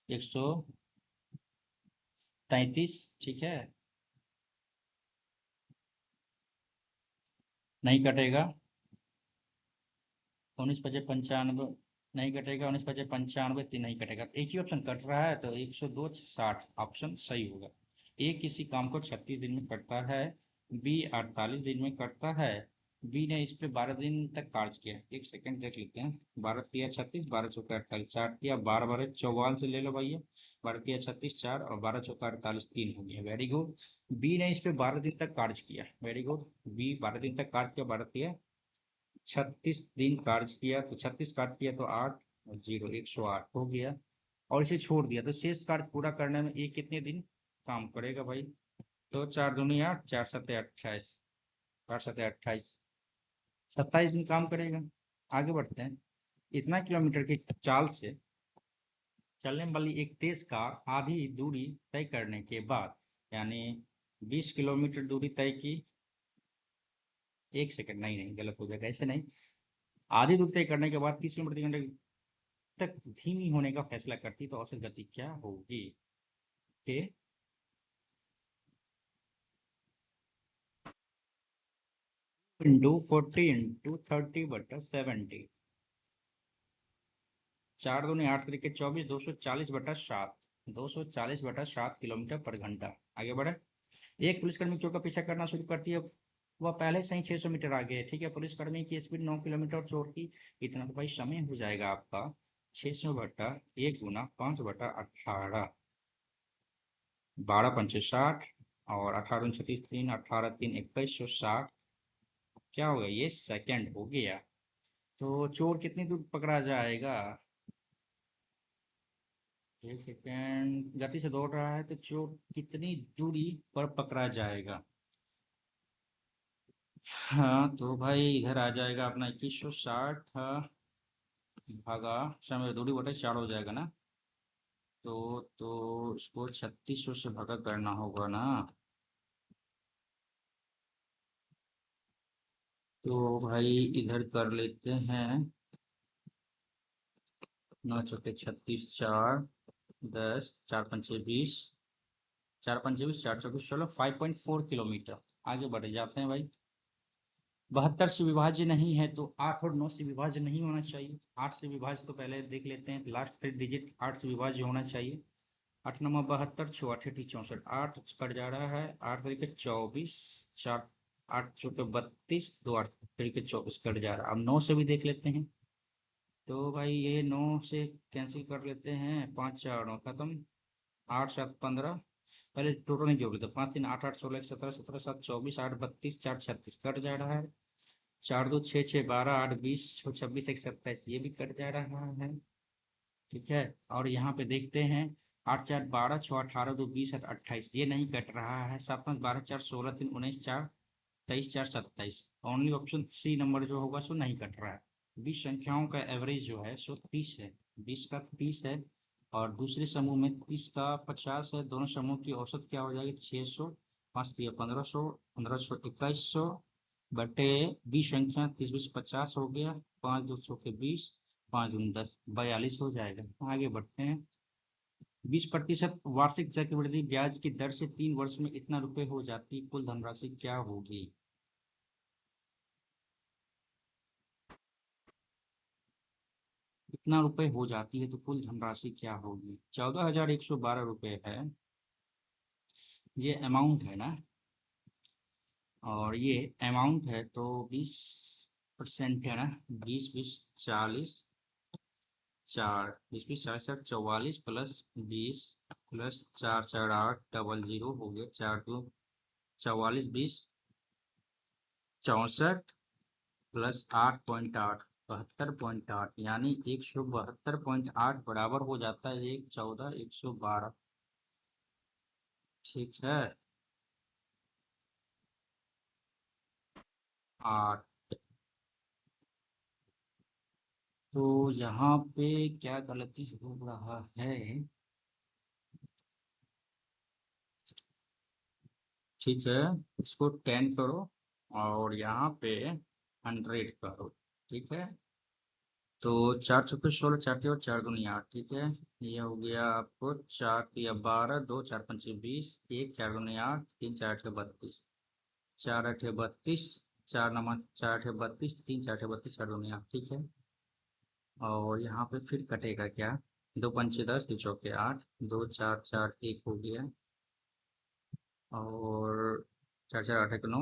133, ठीक है। नहीं कटेगा। 19 × 95 नहीं कटेगा। 19 × 95 तीन नहीं कटेगा, एक ही ऑप्शन कट रहा है, तो 102 60 ऑप्शन सही होगा। ए किसी काम को 36 दिन में करता है, बी 48 दिन में करता है। बी ने इस पे 12 दिन तक कार्य किया। एक सेकंड देख लेते हैं। 12 3 36, 12 4 48, 4 किया 12 12 44 से ले लो भैया। 12 3 36 4, और 12 4 48 3 हो गया, वेरी गुड। बी ने इस पे 12 दिन तक कार्य किया, वेरी गुड। बी 12 दिन तक कार्य किया, 36 दिन कार्य किया, तो 36 कार्य किया तो 8 और 0 108 हो गया। और इसे छोड़ दिया, तो शेष कार्य पूरा करने में ये कितने दिन काम करेगा भाई? तो 4 दूनी 8, 4 7 28, 8 7 28, 27 दिन काम करेगा। आगे बढ़ते हैं। इतना किलोमीटर की चाल से चलने वाली एक तेज कार आधी दूरी तय करने के बाद, यानी 20 किलोमीटर दूरी तय की। एक सेकंड, नहीं नहीं गलत हो जाएगा, ऐसे नहीं। आधी दूरी तय करने के बाद 30 किलोमीटर तक धीमी होने का फैसला करती, तो औसत गति क्या होगी? के 40 × 30/70, 4 दूनी 8 3 के 24, 240/7, 240/7 किलोमीटर पर घंटा। आगे बढ़े। एक पुलिसकर्मी चोर का पीछा करना शुरू करती है, वह पहले से ही 600 मीटर आगे है, ठीक है। पुलिसकर्मी की स्पीड 9 किलोमीटर और चोर की इतना, तो भाई समय हो जाएगा आपका 600/1 × 5/18, 12 5 60, और 18 36 3, 18 3 2160, क्या होगा? ये सेकंड हो गया। तो चोर कितनी दूर पकड़ा जाएगा? एक सेकंड, गति से दौड़ रहा है तो चोर कितनी दूरी पर पकड़ा जाएगा? हाँ तो भाई इधर आ जाएगा अपना 2160, भागा समय दूरी बटे 4 हो जाएगा ना। तो इसको 3600 से भागा करना होगा ना। तो भाई इधर कर लेते हैं। 9 चौके 36 4, 10, 4×5 = 20, 4×5 = 20, 4×4 = 16, 5.4 किलोमीटर। आगे बढ़े जाते हैं भाई। 72 से विभाज्य नहीं है तो 8 और 9 से विभाज्य नहीं होना चाहिए। 8 से विभाज्य तो पहले देख लेते हैं, लास्ट 3 डिजिट 8 से विभाज्य होना चाहिए। 8 9 72, 6 8 64, 8 कट जा रहा है, 8 तरीके 24, 4 8 चौके 32, 2 8 तरीके 24 कट जा रहा है। अब 9 से भी देख लेते हैं, तो भाई ये 9 से कैंसिल कर लेते हैं, 5 4 9 खत्म, 8 7 15, पहले टोटल नहीं जोड़ लेते, 5 3 8 8 16 17 17 7 24, 8 32, 4 36 कट जा रहा है, 4 2 6 6 12, 8 20, 6 26 1 27 ये भी कट जा रहा है। ठीक है, और यहाँ पे देखते हैं, 8 4 12, 6 18, 2 20, 8 28 ये नहीं कट रहा है, 7 5 12, 4 16, 3 19, 4 23, 4 27, ओनली ऑप्शन सी नंबर जो होगा सो नहीं कट रहा है। 20 संख्याओं का एवरेज जो है सो 30 है, 20 का 30 है, और दूसरे समूह में 30 का 50 है। दोनों समूह की औसत क्या हो जाएगी, 600, 5 3 1500, 1500 2100 बटे 20 संख्या, 30 20 50 हो गया, 5 2 100 के 20, 5 दूनी 10, 42 हो जाएगा। आगे बढ़ते हैं। 20% वार्षिक चक्रवृद्धि ब्याज की दर से 3 वर्ष में इतना रुपए हो जाती, कुल धनराशि क्या होगी। इतना रुपए हो जाती है तो कुल धनराशि क्या होगी। 14,112 रुपए है, ये अमाउंट है ना, और ये अमाउंट है तो 20% है ना, 20 20 40, 4 20 20 40 44 +20 +4 4 8 00 हो गया, 4 2 44 20 64 +8.8 72.8, यानी 172.8 बराबर हो जाता है 114 112। ठीक है, 8। तो यहाँ पे क्या गलती हो रहा है, ठीक है, इसको 10 करो और यहाँ पे 100 करो। ठीक है, तो 4 4 16, 4 3 और 4 दूनी 8। ठीक है, ये हो गया आपको 4 3 12, 2 4 5 20, 1 4 दूनी 8, 3 4 8 32, 4 8 32, 4 9 4 8 32, 3 4 8 32, 4 दूनी 8। ठीक है, और यहाँ पे फिर कटेगा क्या, 2 पंचे 10, 2 चौके 8, 2 4 4 1 हो गया, और 4 4 8 1 9,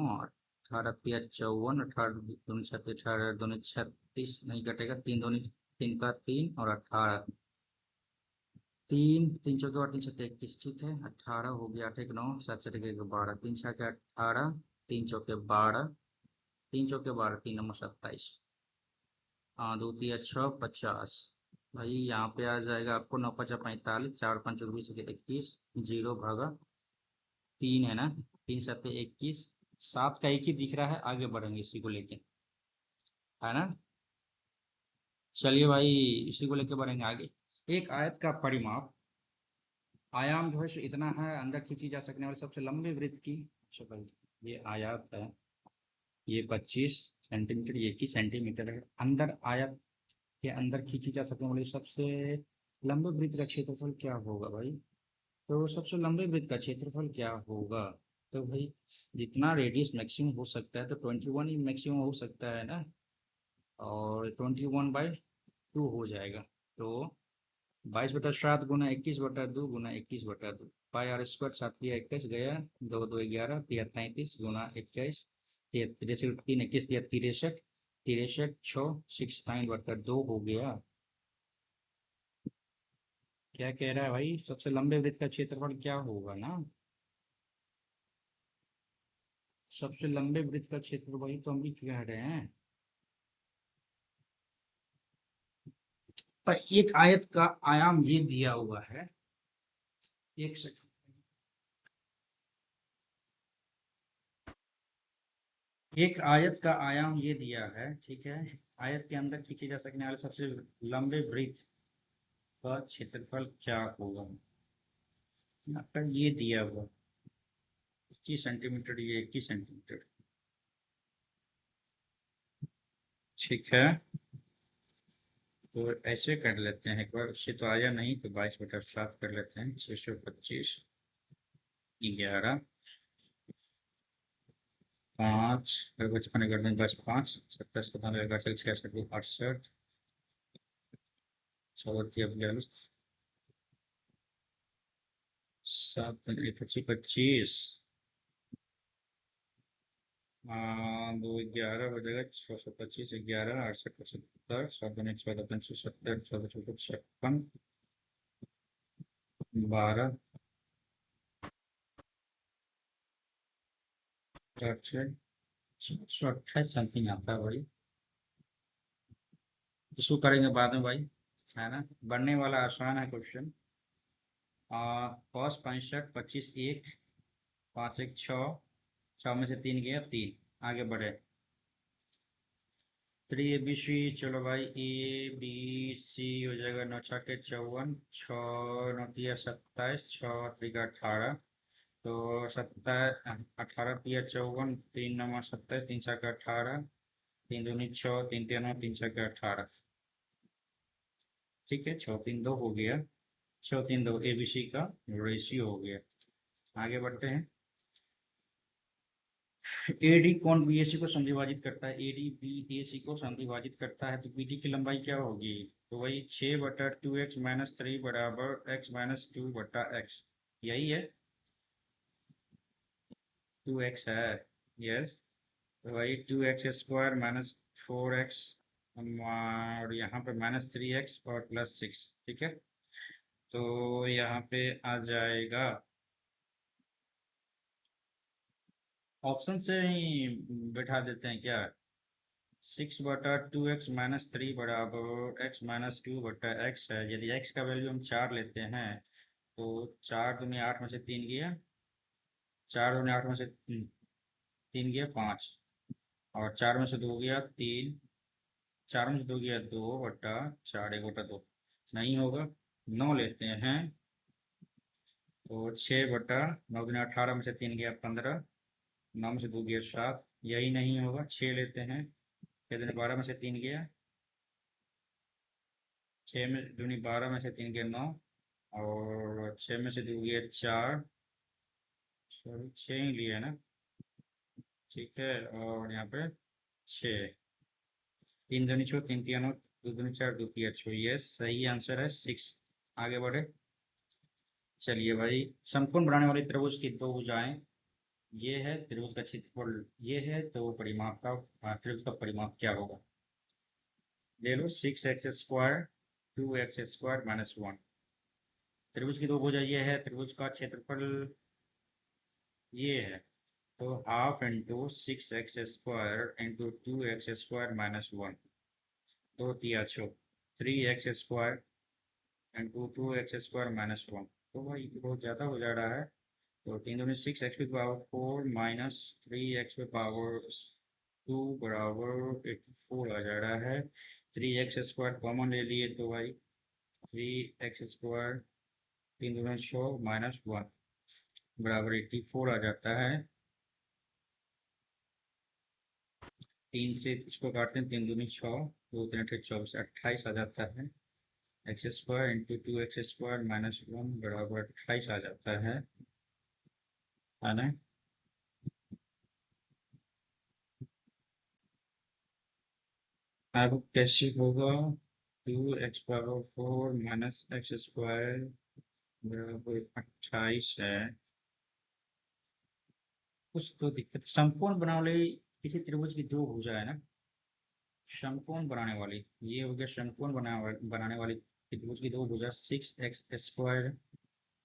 18 3 54, 18 दूनी 36, 18 दूनी 36 नहीं कटेगा, 3 दूनी 3 का 3 और 18, 3 3 चौके 8 3 7 21। ठीक है, 18 हो गया, 8 1 9, 7 7 1 12, 3 6 के 18, 3 चौके 12, 3 चौके 12, 3 नंबर 27, हाँ 2 3 6 50। भाई यहाँ पे आ जाएगा आपको 9 5 45, 4 5 20 21, 0 भागा 3 है ना, 3 7 21, 7 का एक ही दिख रहा है, आगे बढ़ेंगे इसी को लेके, है ना। चलिए भाई, इसी को लेके बढ़ेंगे आगे। एक आयत का परिमाप, आयाम जो है सो इतना है, अंदर खींची जा सकने वाली सबसे लंबे वृत्त की। अच्छा भाई, ये आयत है, ये 25 सेंटीमीटर, ये 21 सेंटीमीटर है। अंदर आयत के अंदर खींची जा सकने वाली सबसे लंबे वृत्त का क्षेत्रफल क्या होगा भाई। तो सबसे लंबे वृत्त का क्षेत्रफल क्या होगा, तो भाई जितना रेडियस मैक्सिमम हो सकता है तो 21 ही मैक्सिमम हो सकता है ना, और 21/2 हो जाएगा। तो 22/7 गुना 21/2 गुना 21/2, पाई आर स्क्वायर, 7 × 21 गया, 2 2 11, 33 गुना 21, 63 3 21 63, 63 6 69/2 हो गया। क्या कह रहा है भाई, सबसे लंबे वृत्त का क्षेत्रफल क्या होगा ना, सबसे लंबे वृत्त का क्षेत्रफल, वही तो हम भी कह रहे हैं। पर एक आयत का आयाम ये दिया हुआ है, एक सेकंड, एक आयत का आयाम ये दिया है, ठीक है, आयत के अंदर खींचे जा सकने वाले सबसे लंबे वृत्त का क्षेत्रफल क्या होगा। यहाँ पर ये दिया हुआ 25 सेंटीमीटर, ये 21 सेंटीमीटर। ठीक है, तो ऐसे कर लेते हैं, एक बार उससे तो आया नहीं, तो 22/7 कर लेते हैं। 625, 11, 5, 55 कर दें, 10, 5, 27, 97, 68, 66, 68, 34, 42, 7, 25, 25, 2, 11 हो जाएगा। 625, 11, 68, 75, 7, 14, 75, 14, 14, 56, 12, 628 समथिंग आता है भाई। इसको करेंगे बाद में भाई, है ना। बनने वाला आसान है क्वेश्चन। कॉस 65, 25, 1, 5, 1, 6, 6 में से 3 गया, 3। आगे बढ़े। 3 ABC, चलो भाई, ABC हो जाएगा। 9 छक्के 54, 6 9 तिया 27, 6 त्रिका 18, तो 27, 18 तिया 54, 3 9 27, 3 छक्के 18, 3 दूनी 6, 3 तिया 9, 3 छक्के 18। ठीक है, 6 3 2 हो गया। 6 3 2 ABC का रेशियो हो गया। आगे बढ़ते हैं। एडी कौन बीएसी को समविभाजित करता है? एडी बीएसी को समविभाजित करता है, तो बीडी की लंबाई क्या होगी? तो वही 6/2x-3 बराबर x-2/x। यही है, 2x है। यस। तो वही 2x² -4x, और यहाँ पे -3x और +6। ठीक है, तो यहाँ पे आ जाएगा, ऑप्शन से ही बैठा देते हैं क्या? 6/2x-3 बराबर x-2/x है। यदि x का वैल्यू हम 4 लेते हैं, तो 4 दूनी 8 में से 3 गया, 4 दूनी 8 में से 3 गया 5, और 4 में से 2 गया 3, 4 में से 2 गया 2/4, 1/2 नहीं होगा। 9 लेते हैं, तो 6/9 दूनी 18 में से 3 गया 15, 9 में से 2 गया 7, यही नहीं होगा। 6 लेते हैं, 6 दूनी 12 में से 3 गया, 6 में दूनी 12 में से 3 गया 9, और 6 में से 2 गया 4, सॉरी 6 ही लिया है ना। ठीक है, और यहाँ पे 6, 3 दूनी 6, 3 तिया 9, 2 दूनी 4, 2 तिया 6। यस, सही आंसर है 6। आगे बढ़े। चलिए भाई, समकोण बनाने वाले त्रिभुज की दो भुजाएं, ये है त्रिभुज का क्षेत्रफल, ये है, तो परिमाप का, त्रिभुज का परिमाप क्या होगा? ले लो, 6x², 2x² -1। त्रिभुज की दो भुजा ये है, त्रिभुज का क्षेत्रफल ये है, तो half into 6x² into 2x² -1, 2 तिया 6, 3x² इंटू 2x² -1। तो भाई ये बहुत ज़्यादा हो जा रहा है, तो 3 दूनी 6x⁴ -3x⁴ 2 बराबर 84 आ जा रहा है। 3x² कॉमन ले लिए, तो भाई 3x², 3 दूनी 6 -1 बराबर 84 आ जाता है। 3 से इसको काटते हैं, 3 दूनी 6, 2 3 8 24, 28 आ जाता है। x² इंटू 2x² -1 बराबर 28 आ जाता है ना। अब कैसे होगा? 2x⁴ -x² बराबर 28 है। कुछ तो दिक्कत, समकोण बनाने वाले किसी त्रिभुज की दो भुजा है ना, समकोण बनाने वाली, ये हो गया समकोण बनाने वाली त्रिभुज की दो भुजा। 6x²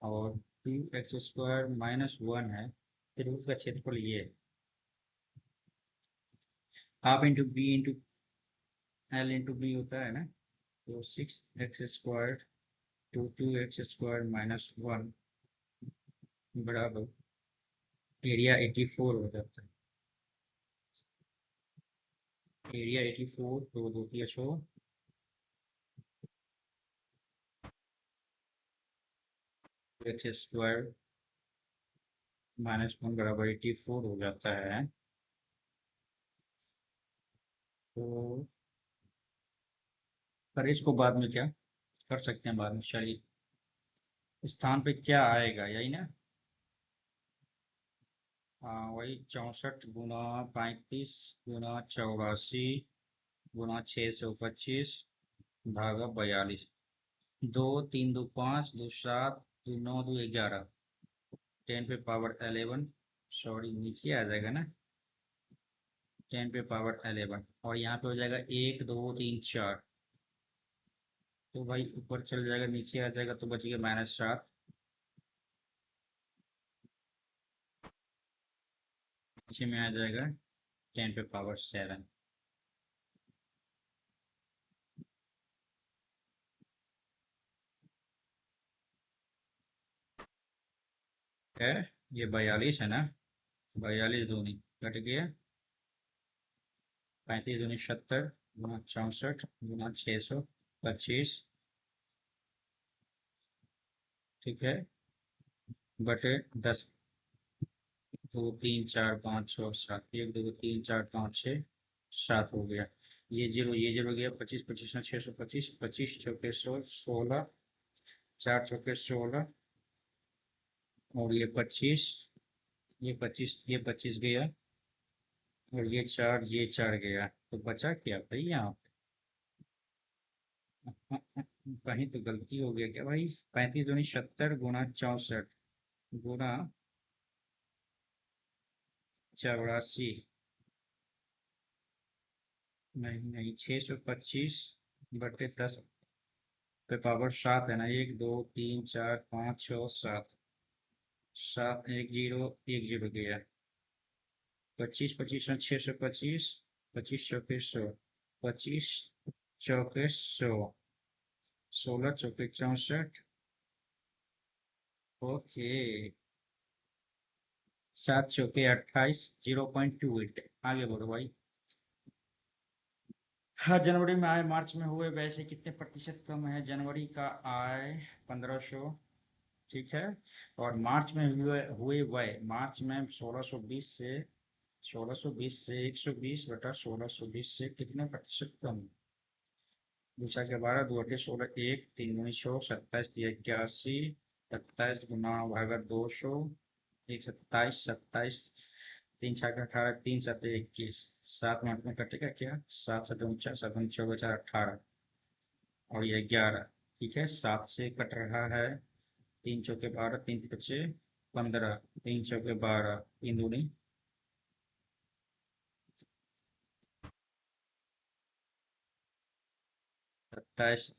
और 2x² -1 है। त्रिभुज का क्षेत्रफल ये है, half into B into L into B होता है ना। तो 6x² टू 2x² -1 बराबर एरिया 84 हो जाता है। एरिया 84, तो 2 तिया 6, x² -1 बराबर 84 हो जाता है। तो पर इसको बाद में क्या कर सकते हैं, बाद में। चलिए, स्थान पे क्या आएगा, यही ना। हाँ, वही 64 × 35 × 84 × 625 भागा 42। 2 3 2 5 2 7 2 9 2 11, 10⁻11। सॉरी, नीचे आ जाएगा ना, 10⁻11। और यहाँ पे हो जाएगा 1 2 3 4। तो भाई ऊपर चल जाएगा, नीचे आ जाएगा, तो बच गया -7। नीचे में आ जाएगा 10⁻7। है, ये 42 है ना। 42 दूनी कट गया। 35 दूनी 70 गुना 64 गुना 625। ठीक है, बटे 10। 2 3 4 5 6 7, 1 2 3 4 5 6 7 हो गया। ये जीरो गया, 25 25 625, 25 चौके 100, 16, 4 चौके 16। और ये 25 गया। और ये चार गया, तो बचा क्या भाई यहाँ पे? कहीं तो गलती हो गया क्या भाई? 35 दूनी 70 गुना 64 गुना 84। नहीं नहीं, 625 बटे 10 पे पावर 7 है ना। 1 2 3 4 5 6 7। 7 1 0 1 0 गया। 25 25 625। 25 चौके 100। 25 चौके 100। 16 चौके 64। ओके। 7 चौके 28, 0.28। आगे बढ़ो भाई। हाँ, जनवरी में आय मार्च में हुए वैसे कितने प्रतिशत कम है? जनवरी का आय 1500। ठीक है। और मार्च में हुए हुए व्यय, मार्च में 1620 से 120 बटा 1620 से कितने प्रतिशत कम? दूसरा के 12, 2 8 16, 1 3 9 100, 27 × 81, 27 गुना भागा 200। 1 27 27, 3 6 18, 3 7 21। 7 मिनट में कटेगा क्या? 7 7 49, 7 4 18। और ये 11। ठीक है, 7 से कट रहा है। 3 चौके 12, 3 5 15, 3 चौके 12, 3 दूनी 27।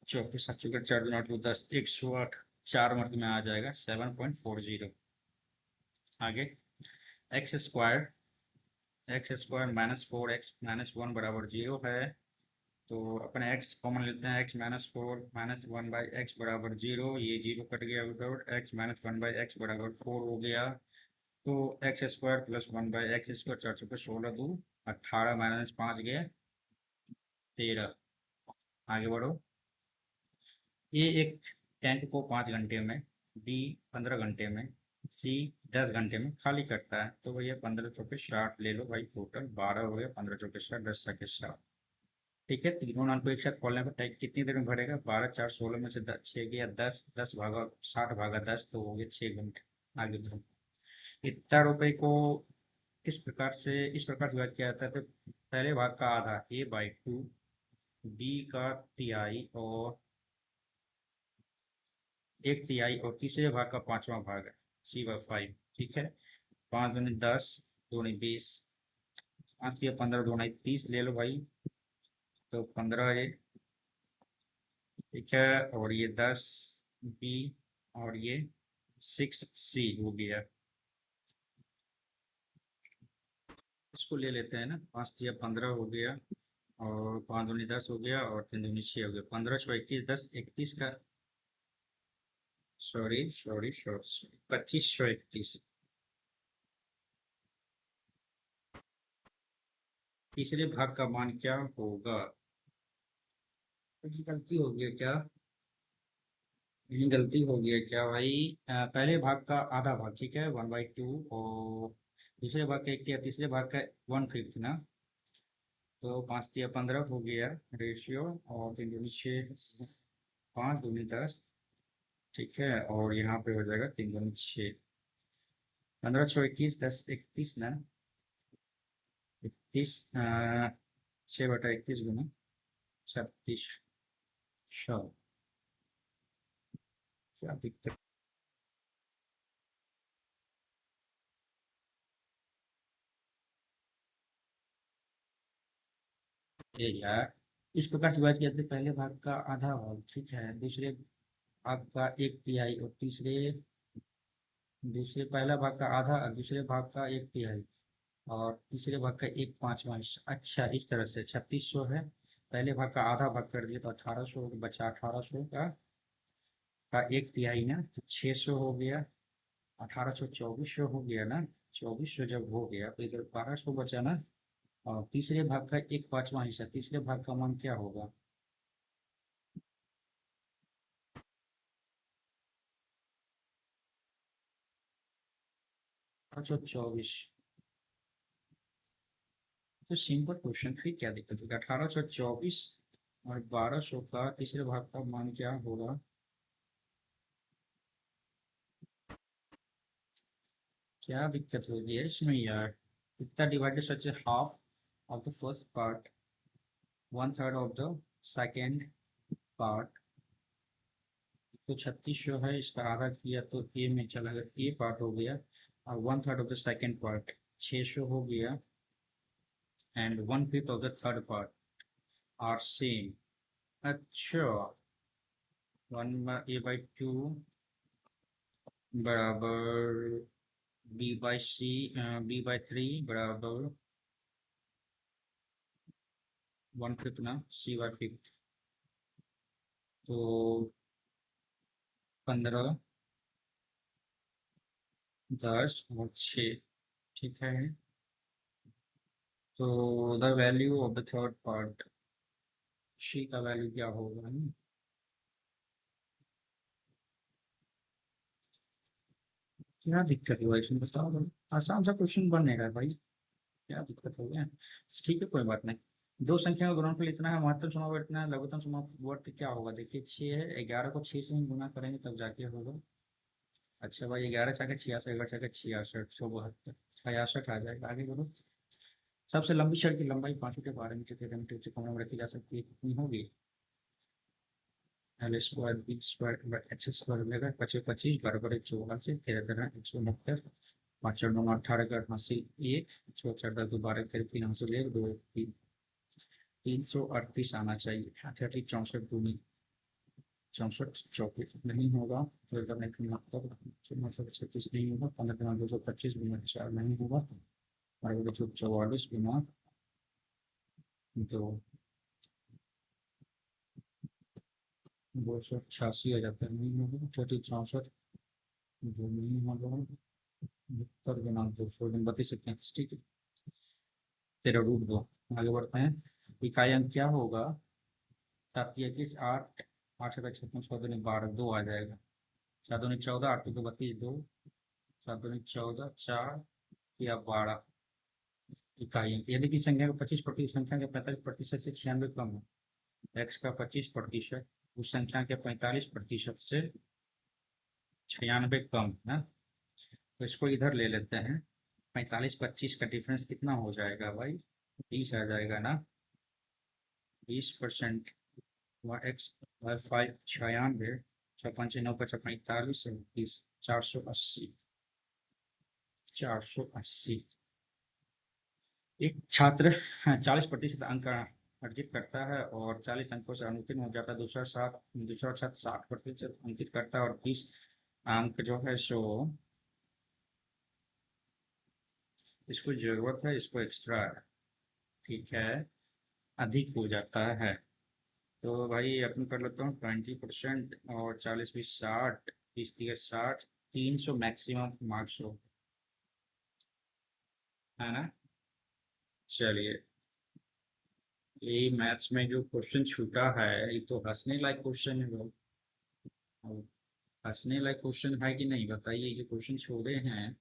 चौके 7 चौके 4 दूनी 8 10, 108। 4 मिनट में आ जाएगा 7.40। आगे, x² x² -4x-1 बराबर 0 है। तो अपने x कॉमन लेते हैं। x-4 -1/x बराबर 0। ये 0 कट गया, विदाउट x-1/x बराबर 4 हो गया। तो x² + 1/x²। 4 चौके 16 2 18, -5 गया 13। आगे बढ़ो। ए एक टैंक को 5 घंटे में, बी 15 घंटे में, सी 10 घंटे में खाली करता है। तो भैया 15 चौके 60 ले लो भाई, टोटल 12 हो गया। 15 चौके 60, 10 7 ठीक है। तीनों नाम को एक साथ खोलने पर टैंक कितनी देर में भरेगा? 12 4 16 में से 6 गया 10, 10 भागा 60 भागा 10, तो हो गया 6 घंटे। आगे बढ़ो। इतना रुपए को इस प्रकार से व्यक्त किया जाता है। तो पहले भाग का आधा a/2, बी का तिहाई और 1 तिहाई, और तीसरे भाग का 5वां भाग है c/5। ठीक है। 5 दूनी 10, दूनी 20, 5 × 15 दूनी 30 ले लो भाई। तो 15 ये। ठीक है। और ये 10 बी, और ये 6 सी हो गया। इसको ले लेते हैं ना। 5 × 15 हो गया, और 5 दूनी 10 हो गया, और 3 दूनी 6 हो गया। 15 6 21, 10 31 का। Sorry sorry sorry, 25 6 31। तीसरे भाग का मान क्या होगा? ये गलती हो गई क्या? ये गलती हो गई है क्या भाई? पहले भाग का आधा भाग, ठीक है, 1/2। और दूसरे भाग का 1 तिहाई, तीसरे भाग का 1/5 ना। तो 5×3 = 15 हो गया रेशियो, और 3×2 = 6, 5×2 = 10। ठीक है, और यहाँ पे हो जाएगा 3×2 = 6, 15×6 = 21, 10×31 ना, 31, 6/31 × 36। क्या दिक्कत है यार। इस प्रकार से बात करते हैं, पहले भाग का आधा भाग, ठीक है, दूसरे भाग का 1/3, और तीसरे दूसरे पहला भाग का आधा, और दूसरे भाग का 1/3, और तीसरे भाग का 1/5वां हिस्सा। अच्छा, इस तरह से 3600 है, पहले भाग का आधा भाग कर दिया तो 1800 बचा, 1800 का 1/3 ना, तो 600 हो गया, 1800 2400 हो गया ना, 2400 जब हो गया तो इधर 1200 बचा ना, और तीसरे भाग का 1/5वां हिस्सा, तीसरे भाग का मान क्या होगा? 1824। तो सिंपल क्वेश्चन, फिर क्या दिक्कत होगी? 1824 और 1200 का तीसरे भाग का मान क्या होगा? क्या दिक्कत होगी है इसमें यार? इतना divided such half of the first part, 1/3 of the second part. तो 3600 है, इसका आधा किया तो ए में चला गया, ए पार्ट हो गया, और 1/3 ऑफ द सेकेंड पार्ट 600 हो गया, and 1/5 of the third part are same. अच्छा, 1/a/2 बराबर b/3 बराबर 1/5 ना, c/5। तो 15, 10 और 6, ठीक है। तो the value of the third part, C का वैल्यू क्या होगा? क्या दिक्कत हुआ इसमें बताओ भाई? आसान सा क्वेश्चन बन नहीं रहा है भाई, क्या दिक्कत हो गया? ठीक है, कोई बात नहीं। दो संख्या का गुणनफल इतना है, महत्तम समावर्त इतना है, लघुत्तम समावर्त क्या होगा? देखिए 6 है, 11 को 6 से ही गुना करेंगे तब जाके होगा। अच्छा भाई, 11×4 = 66, 11×6 = 66, 172, 66 आ जाएगा। आगे बोलो। सबसे लंबी छड़ की लंबाई 5 मीटर 12 मीटर 13 मीटर से कम में रखी जा सकती है, कितनी होगी? L² B² मिलेगा, 25 बराबर 184, 13×13 = 169, 5×9 = 18, 18 1, 4×4 = 12, 13 2 3, 338 आना चाहिए। 38 64 दूनी 64 24 नहीं होगा, फिर करने की मतलब 936 नहीं होगा, 15×225 गुना 4 नहीं होगा, और 44 गुना 2, 288 आ जाता है, नहीं होगा, 34 64 जो नहीं होगा, 72 गुना 2 16 32 ठीक है, तेरह रूट दो। आगे बढ़ते हैं, इकाई अंक क्या होगा? 7×21 8, 8×56 14 12, 2 आ जाएगा, 7×14 8×2 32 2, 7×14 4 या 12 इकाई अंक। यदि की संख्या का 25% उस संख्या के 45% से 96 कम है, एक्स का 25% उस संख्या के 45% से 96 कम है, तो इसको इधर ले लेते हैं। 45 25 का डिफरेंस कितना हो जाएगा भाई? 20 आ जाएगा ना, 20%। वह एक्स बाय 5 96, 6×5 = 9, 45 30, 480, 480। एक छात्र 40% अंक अर्जित करता है और 40 अंकों से अनुत्तीर्ण हो जाता है, दूसरा छात्र 60% अंकित करता है और 20 अंक जो है सो इसको जरूरत है, इसको एक्स्ट्रा है, ठीक है, अधिक हो जाता है। तो भाई अपन कर लेता हूँ 20%, और 40 20 60, 20 30 60, 300 मैक्सिमम मार्क्स हो, है ना? चलिए, ये मैथ्स में जो क्वेश्चन छूटा है, ये तो हंसने लायक क्वेश्चन है भाई। अब हंसने लायक क्वेश्चन है कि नहीं बताइए, जो क्वेश्चन छोड़े हैं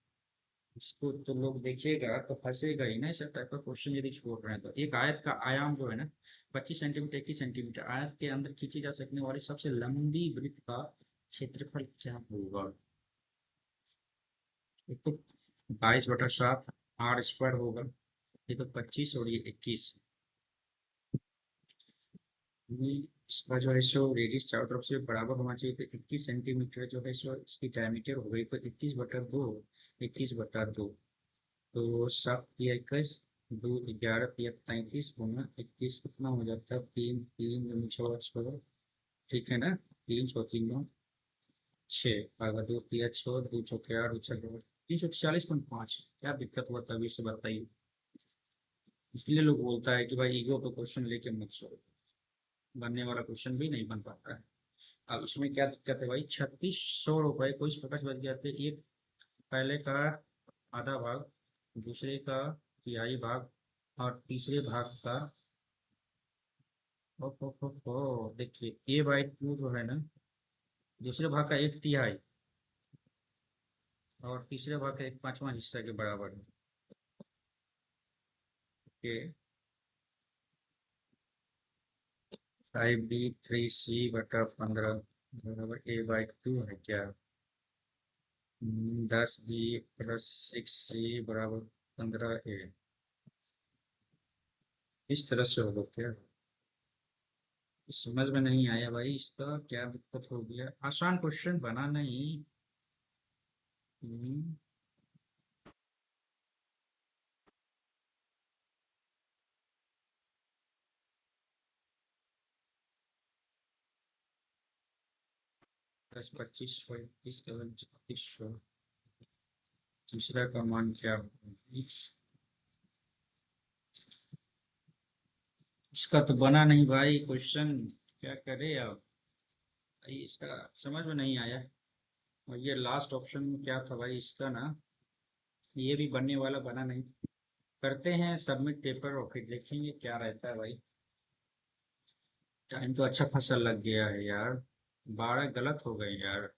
इसको तो लोग देखिएगा तो फंसेगा ही ना, इस टाइप का क्वेश्चन यदि छोड़ रहे हैं तो। एक आयत का आयाम जो है ना 25 सेंटीमीटर, 21 सेंटीमीटर। आयत के अंदर खींची जा सकने वाली सबसे लंबी वृत्त का क्षेत्रफल क्या होगा? एक तो 22/7 R² होगा, ये तो 25 और ये 21। इसका जो है सो रेडियस चारों तरफ से बराबर होना चाहिए, तो 21 सेंटीमीटर जो है सो इसकी डायमीटर हो गई, तो 21/2, 21/2। तो 7 × 21, 2 × 11 = 33, गुना 21 कितना हो जाता है? 3 3 6 6। ठीक है ना? 3 6 3 9 6, अगर 2 × 3 = 6, 2 × 4 = 346.5। क्या दिक्कत हुआ तभी से बताइए। इसलिए लोग बोलता है कि भाई ईगो पे क्वेश्चन लेके मत चलो, बनने वाला क्वेश्चन भी नहीं बन पाता है। अब इसमें क्या दिक्कत है भाई? 3600 रुपये को इस प्रकार से बच गया थे। एक पहले का आधा भाग, दूसरे का तिहाई भाग, और तीसरे भाग का, देखिए A/2 जो है ना, दूसरे भाग का 1/3 और तीसरे भाग का 1/5वां हिस्सा के बराबर है। ओके, 5B3C/15 बराबर A/2 है क्या? 10B + 6C बराबर 15A। इस तरह से होगा क्या? समझ में नहीं आया भाई, इसका क्या दिक्कत हो गया? आसान क्वेश्चन बना नहीं। हम्म, 10 25 35 3600। तीसरा का मान क्या होगा? इसका तो बना नहीं भाई क्वेश्चन, क्या करे अब भाई? इसका समझ में नहीं आया। और ये लास्ट ऑप्शन क्या था भाई इसका ना, ये भी बनने वाला बना नहीं। करते हैं सबमिट पेपर और फिर देखेंगे क्या रहता है भाई। टाइम तो अच्छा खासा लग गया है यार, 12 गलत हो गए यार।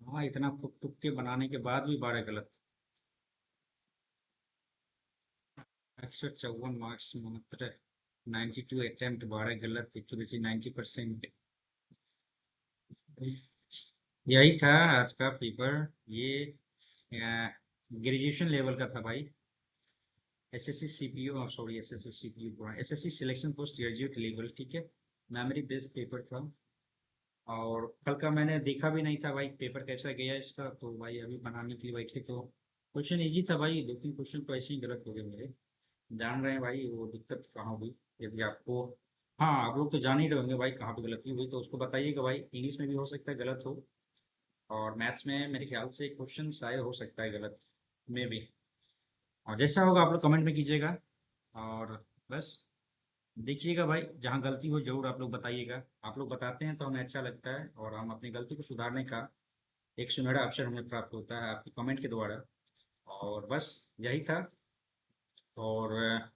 हाँ, इतना फुक फुक के बनाने के बाद भी 12 गलत। 154 मार्क्स मात्र, 92 अटेम्प्ट, 12 गलत, एक्यूरेसी 90%। यही था आज का पेपर। ये ग्रेजुएशन लेवल का था भाई। SSC CPU, sorry SSC CPU, SSC selection post graduate level, ठीक है। मेमोरी बेस्ड पेपर था। और कल का मैंने देखा भी नहीं था भाई पेपर कैसा गया इसका, तो भाई अभी बनाने के लिए बैठे तो क्वेश्चन इजी था भाई, 2 3 क्वेश्चन तो ऐसे ही गलत हो गए मेरे। जान रहे हैं भाई वो दिक्कत कहाँ हुई, यदि आपको। हाँ, आप लोग तो जान ही रहे होंगे भाई कहाँ पे गलती हुई, तो उसको बताइएगा भाई। इंग्लिश में भी हो सकता है गलत हो, और मैथ्स में मेरे ख्याल से क्वेश्चन शायद हो सकता है गलत, में भी। और जैसा होगा आप लोग कमेंट में कीजिएगा। और बस देखिएगा भाई, जहाँ गलती हो जरूर आप लोग बताइएगा। आप लोग बताते हैं तो हमें अच्छा लगता है, और हम अपनी गलती को सुधारने का एक सुनहरा अवसर हमें प्राप्त होता है आपके कमेंट के द्वारा। और बस यही था। और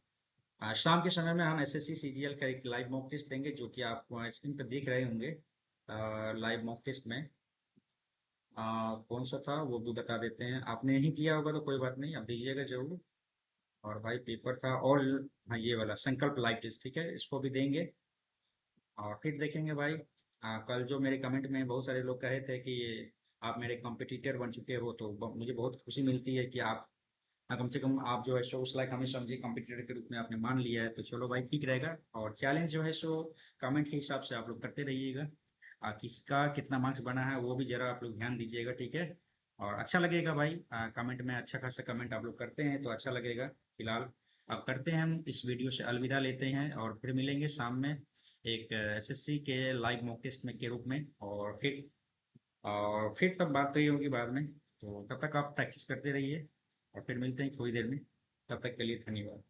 शाम के समय में हम एसएससी सीजीएल का एक लाइव मॉक टेस्ट देंगे, जो कि आप स्क्रीन पर देख रहे होंगे। लाइव मॉक टेस्ट में कौन सा था वो भी बता देते हैं। आपने नहीं किया होगा तो कोई बात नहीं, आप दीजिएगा जरूर। और भाई पेपर था, और हाँ, ये वाला संकल्प लाइव टेस्ट, ठीक है, इसको भी देंगे। और फिर देखेंगे भाई। कल जो मेरे कमेंट में बहुत सारे लोग कहे थे कि ये आप मेरे कॉम्पिटिटर बन चुके हो, तो मुझे बहुत खुशी मिलती है कि आप, कम से कम आप जो है सो उस लाइक हमें समझे कॉम्पिटिटर के रूप में आपने मान लिया है, तो चलो भाई ठीक रहेगा। और चैलेंज जो है सो कमेंट के हिसाब से आप लोग करते रहिएगा। किसका कितना मार्क्स बना है वो भी जरा आप लोग ध्यान दीजिएगा, ठीक है। और अच्छा लगेगा भाई, कमेंट में अच्छा खासा कमेंट आप लोग करते हैं तो अच्छा लगेगा। फिलहाल अब करते हैं हम इस वीडियो से अलविदा लेते हैं, और फिर मिलेंगे शाम में एक एसएससी के लाइव मॉक टेस्ट में के रूप में। और फिर तब बात रही होगी बाद में। तो तब तक आप प्रैक्टिस करते रहिए, और फिर मिलते हैं थोड़ी देर में। तब तक के लिए धन्यवाद।